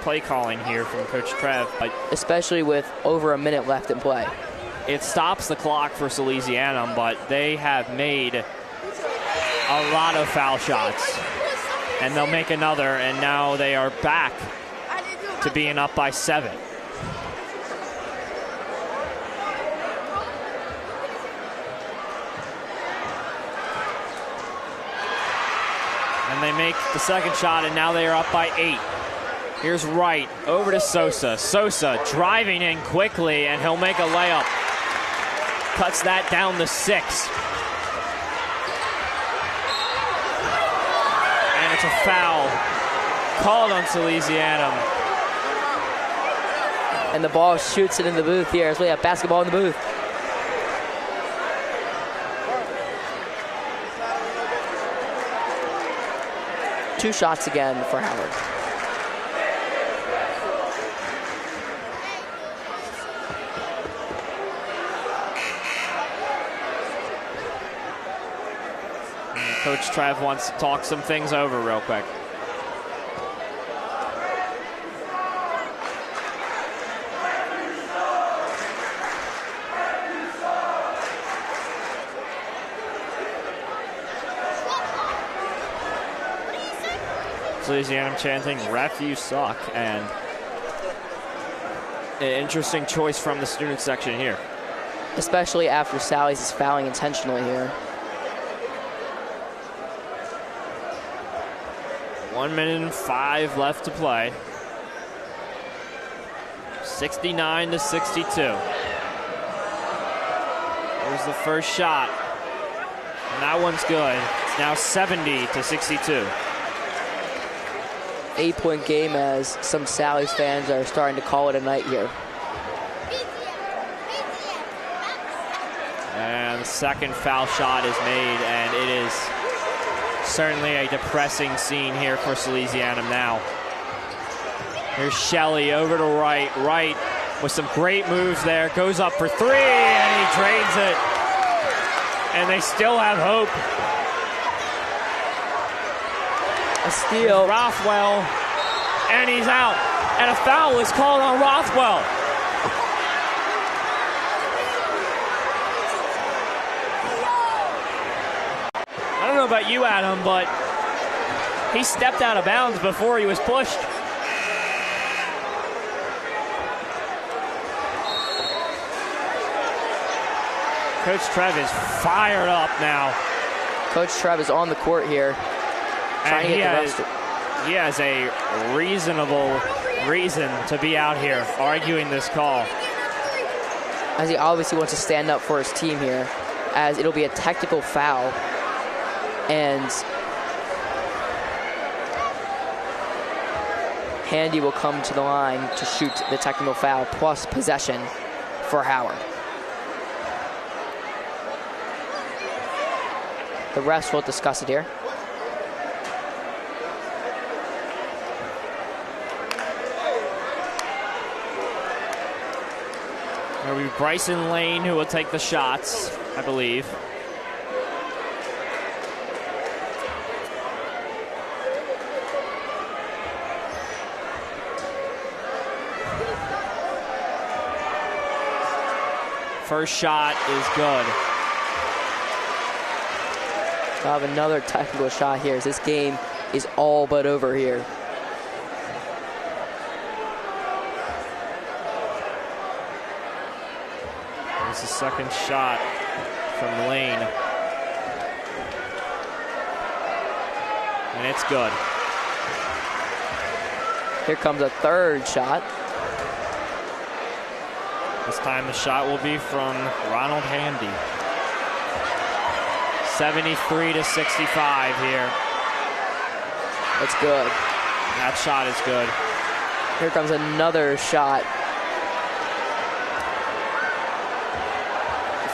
play calling here from Coach Trev. Especially with over a minute left in play. It stops the clock for Salesianum, but they have made a lot of foul shots. And they'll make another, and now they are back to being up by 7. And they make the second shot, and now they are up by 8. Here's Wright over to Sosa. Sosa driving in quickly, and he'll make a layup. Cuts that down to 6. And it's a foul called on Salesianum. And the ball shoots it in the booth here as we have basketball in the booth. Two shots again for Howard. And Coach Trev wants to talk some things over real quick. Salesianum chanting, "Ref, you suck," and an interesting choice from the student section here. Especially after Sally's is fouling intentionally here. 1 minute and 5 left to play. 69 to 62. There's the first shot, and that one's good. It's now 70 to 62. 8-point game as some Sally's fans are starting to call it a night here. And the second foul shot is made, and it is certainly a depressing scene here for Salesianum now. Here's Shelley over to Wright. Wright with some great moves there. Goes up for 3, and he drains it. And they still have hope. A steal. Rothwell, and he's out. And a foul is called on Rothwell. I don't know about you, Adam, but he stepped out of bounds before he was pushed. Coach Trev is fired up now. Coach Trev is on the court here. And he has a reasonable reason to be out here arguing this call. As he obviously wants to stand up for his team here, as it'll be a technical foul. And Handy will come to the line to shoot the technical foul plus possession for Howard. The refs will discuss it here. It'll be Bryson Lane who will take the shots, I believe. First shot is good. We'll have another technical shot here as this game is all but over here. There's the second shot from Lane. And it's good. Here comes a third shot. This time the shot will be from Ronald Handy. 73 to 65 here. That's good. That shot is good. Here comes another shot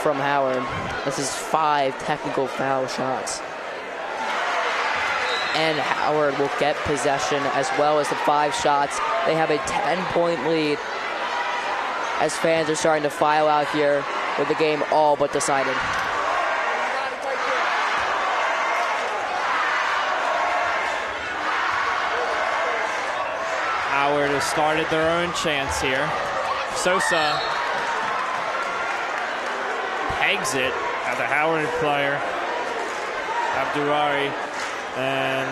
from Howard. This is 5 technical foul shots. And Howard will get possession as well as the 5 shots. They have a 10-point lead as fans are starting to file out here with the game all but decided. Howard has started their own chance here. Sosa pegs it at the Howard player, Abdurari, and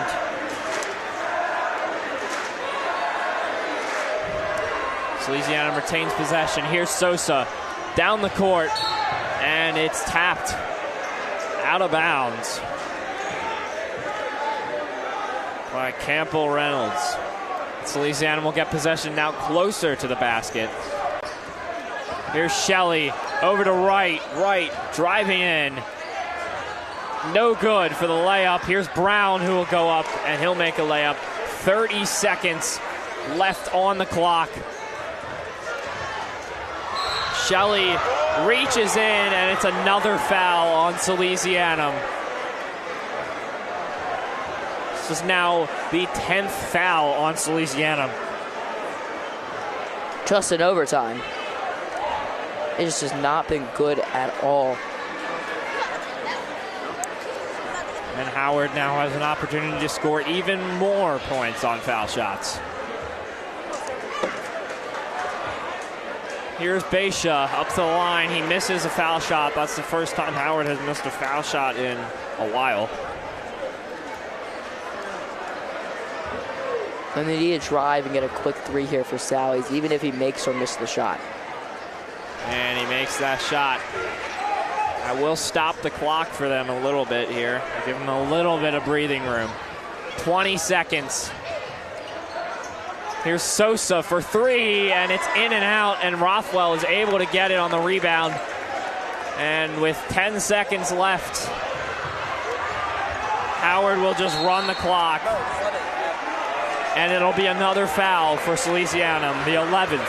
Salesianum retains possession. Here's Sosa down the court, and it's tapped out of bounds by Campbell Reynolds. Salesianum will get possession now closer to the basket. Here's Shelley over to Wright, driving in. No good for the layup. Here's Brown, who will go up, and he'll make a layup. 30 seconds left on the clock. Shelley reaches in, and it's another foul on Salesianum. This is now the 10th foul on Salesianum. Just in overtime. It's just not been good at all. And Howard now has an opportunity to score even more points on foul shots. Here's Beisha up to the line. He misses a foul shot. That's the first time Howard has missed a foul shot in a while. And they need to drive and get a quick 3 here for Sally's, even if he makes or misses the shot. And he makes that shot. I will stop the clock for them a little bit here. I'll give them a little bit of breathing room. 20 seconds. Here's Sosa for 3, and it's in and out, and Rothwell is able to get it on the rebound. And with 10 seconds left, Howard will just run the clock. And it'll be another foul for Salesianum, the 11th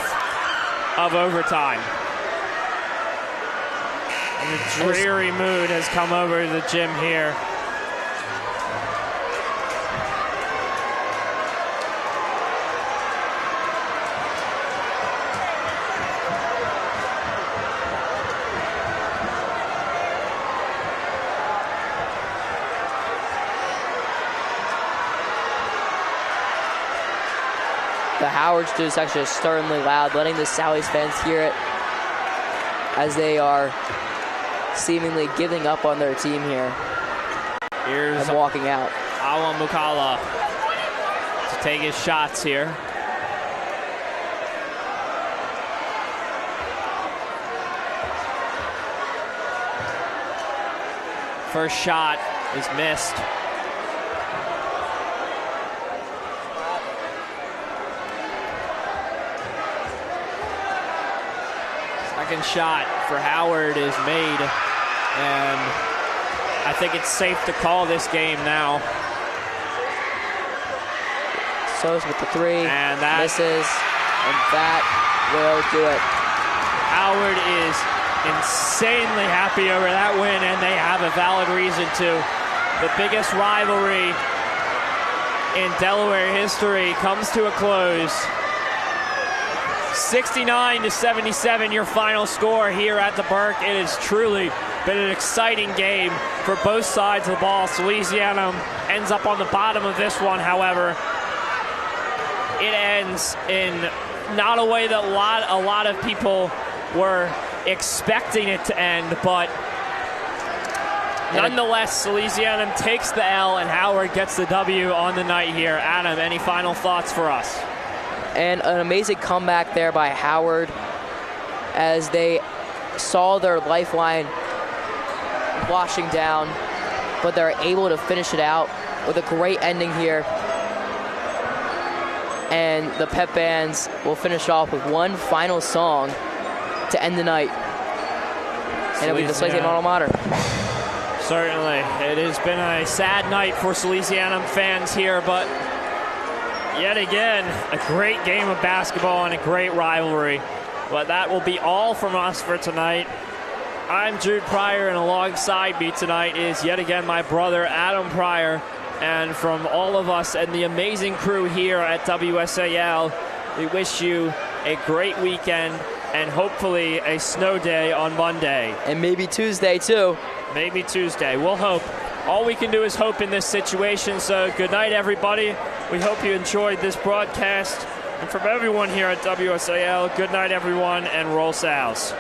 of overtime. And a dreary mood has come over the gym here. The Howard students actually are sternly loud, letting the Sally's fans hear it as they are seemingly giving up on their team here. Here's and walking out. Awa Mukala to take his shots here. First shot is missed. Second shot for Howard is made, and I think it's safe to call this game now. So's with the 3, and that misses, and that will do it. Howard is insanely happy over that win, and they have a valid reason to. The biggest rivalry in Delaware history comes to a close. 69-77, your final score here at the Burke. It has truly been an exciting game for both sides of the ball. Salesianum ends up on the bottom of this one, however. It ends in not a way that a lot of people were expecting it to end, but nonetheless, Salesianum takes the L and Howard gets the W on the night here. Adam, any final thoughts for us? And an amazing comeback there by Howard as they saw their lifeline washing down, but they're able to finish it out with a great ending here. And the pep bands will finish off with one final song to end the night. And it'll be the Salesianum alma mater. Certainly. It has been a sad night for Salesianum fans here, but Yet again, a great game of basketball and a great rivalry. But that will be all from us for tonight. I'm Jude Pryor, and alongside me tonight is yet again my brother, Adam Pryor. And from all of us and the amazing crew here at WSAL, we wish you a great weekend and hopefully a snow day on Monday. And maybe Tuesday, too. Maybe Tuesday. We'll hope. All we can do is hope in this situation. So good night, everybody. We hope you enjoyed this broadcast. And from everyone here at WSAL, good night, everyone, and roll Sals.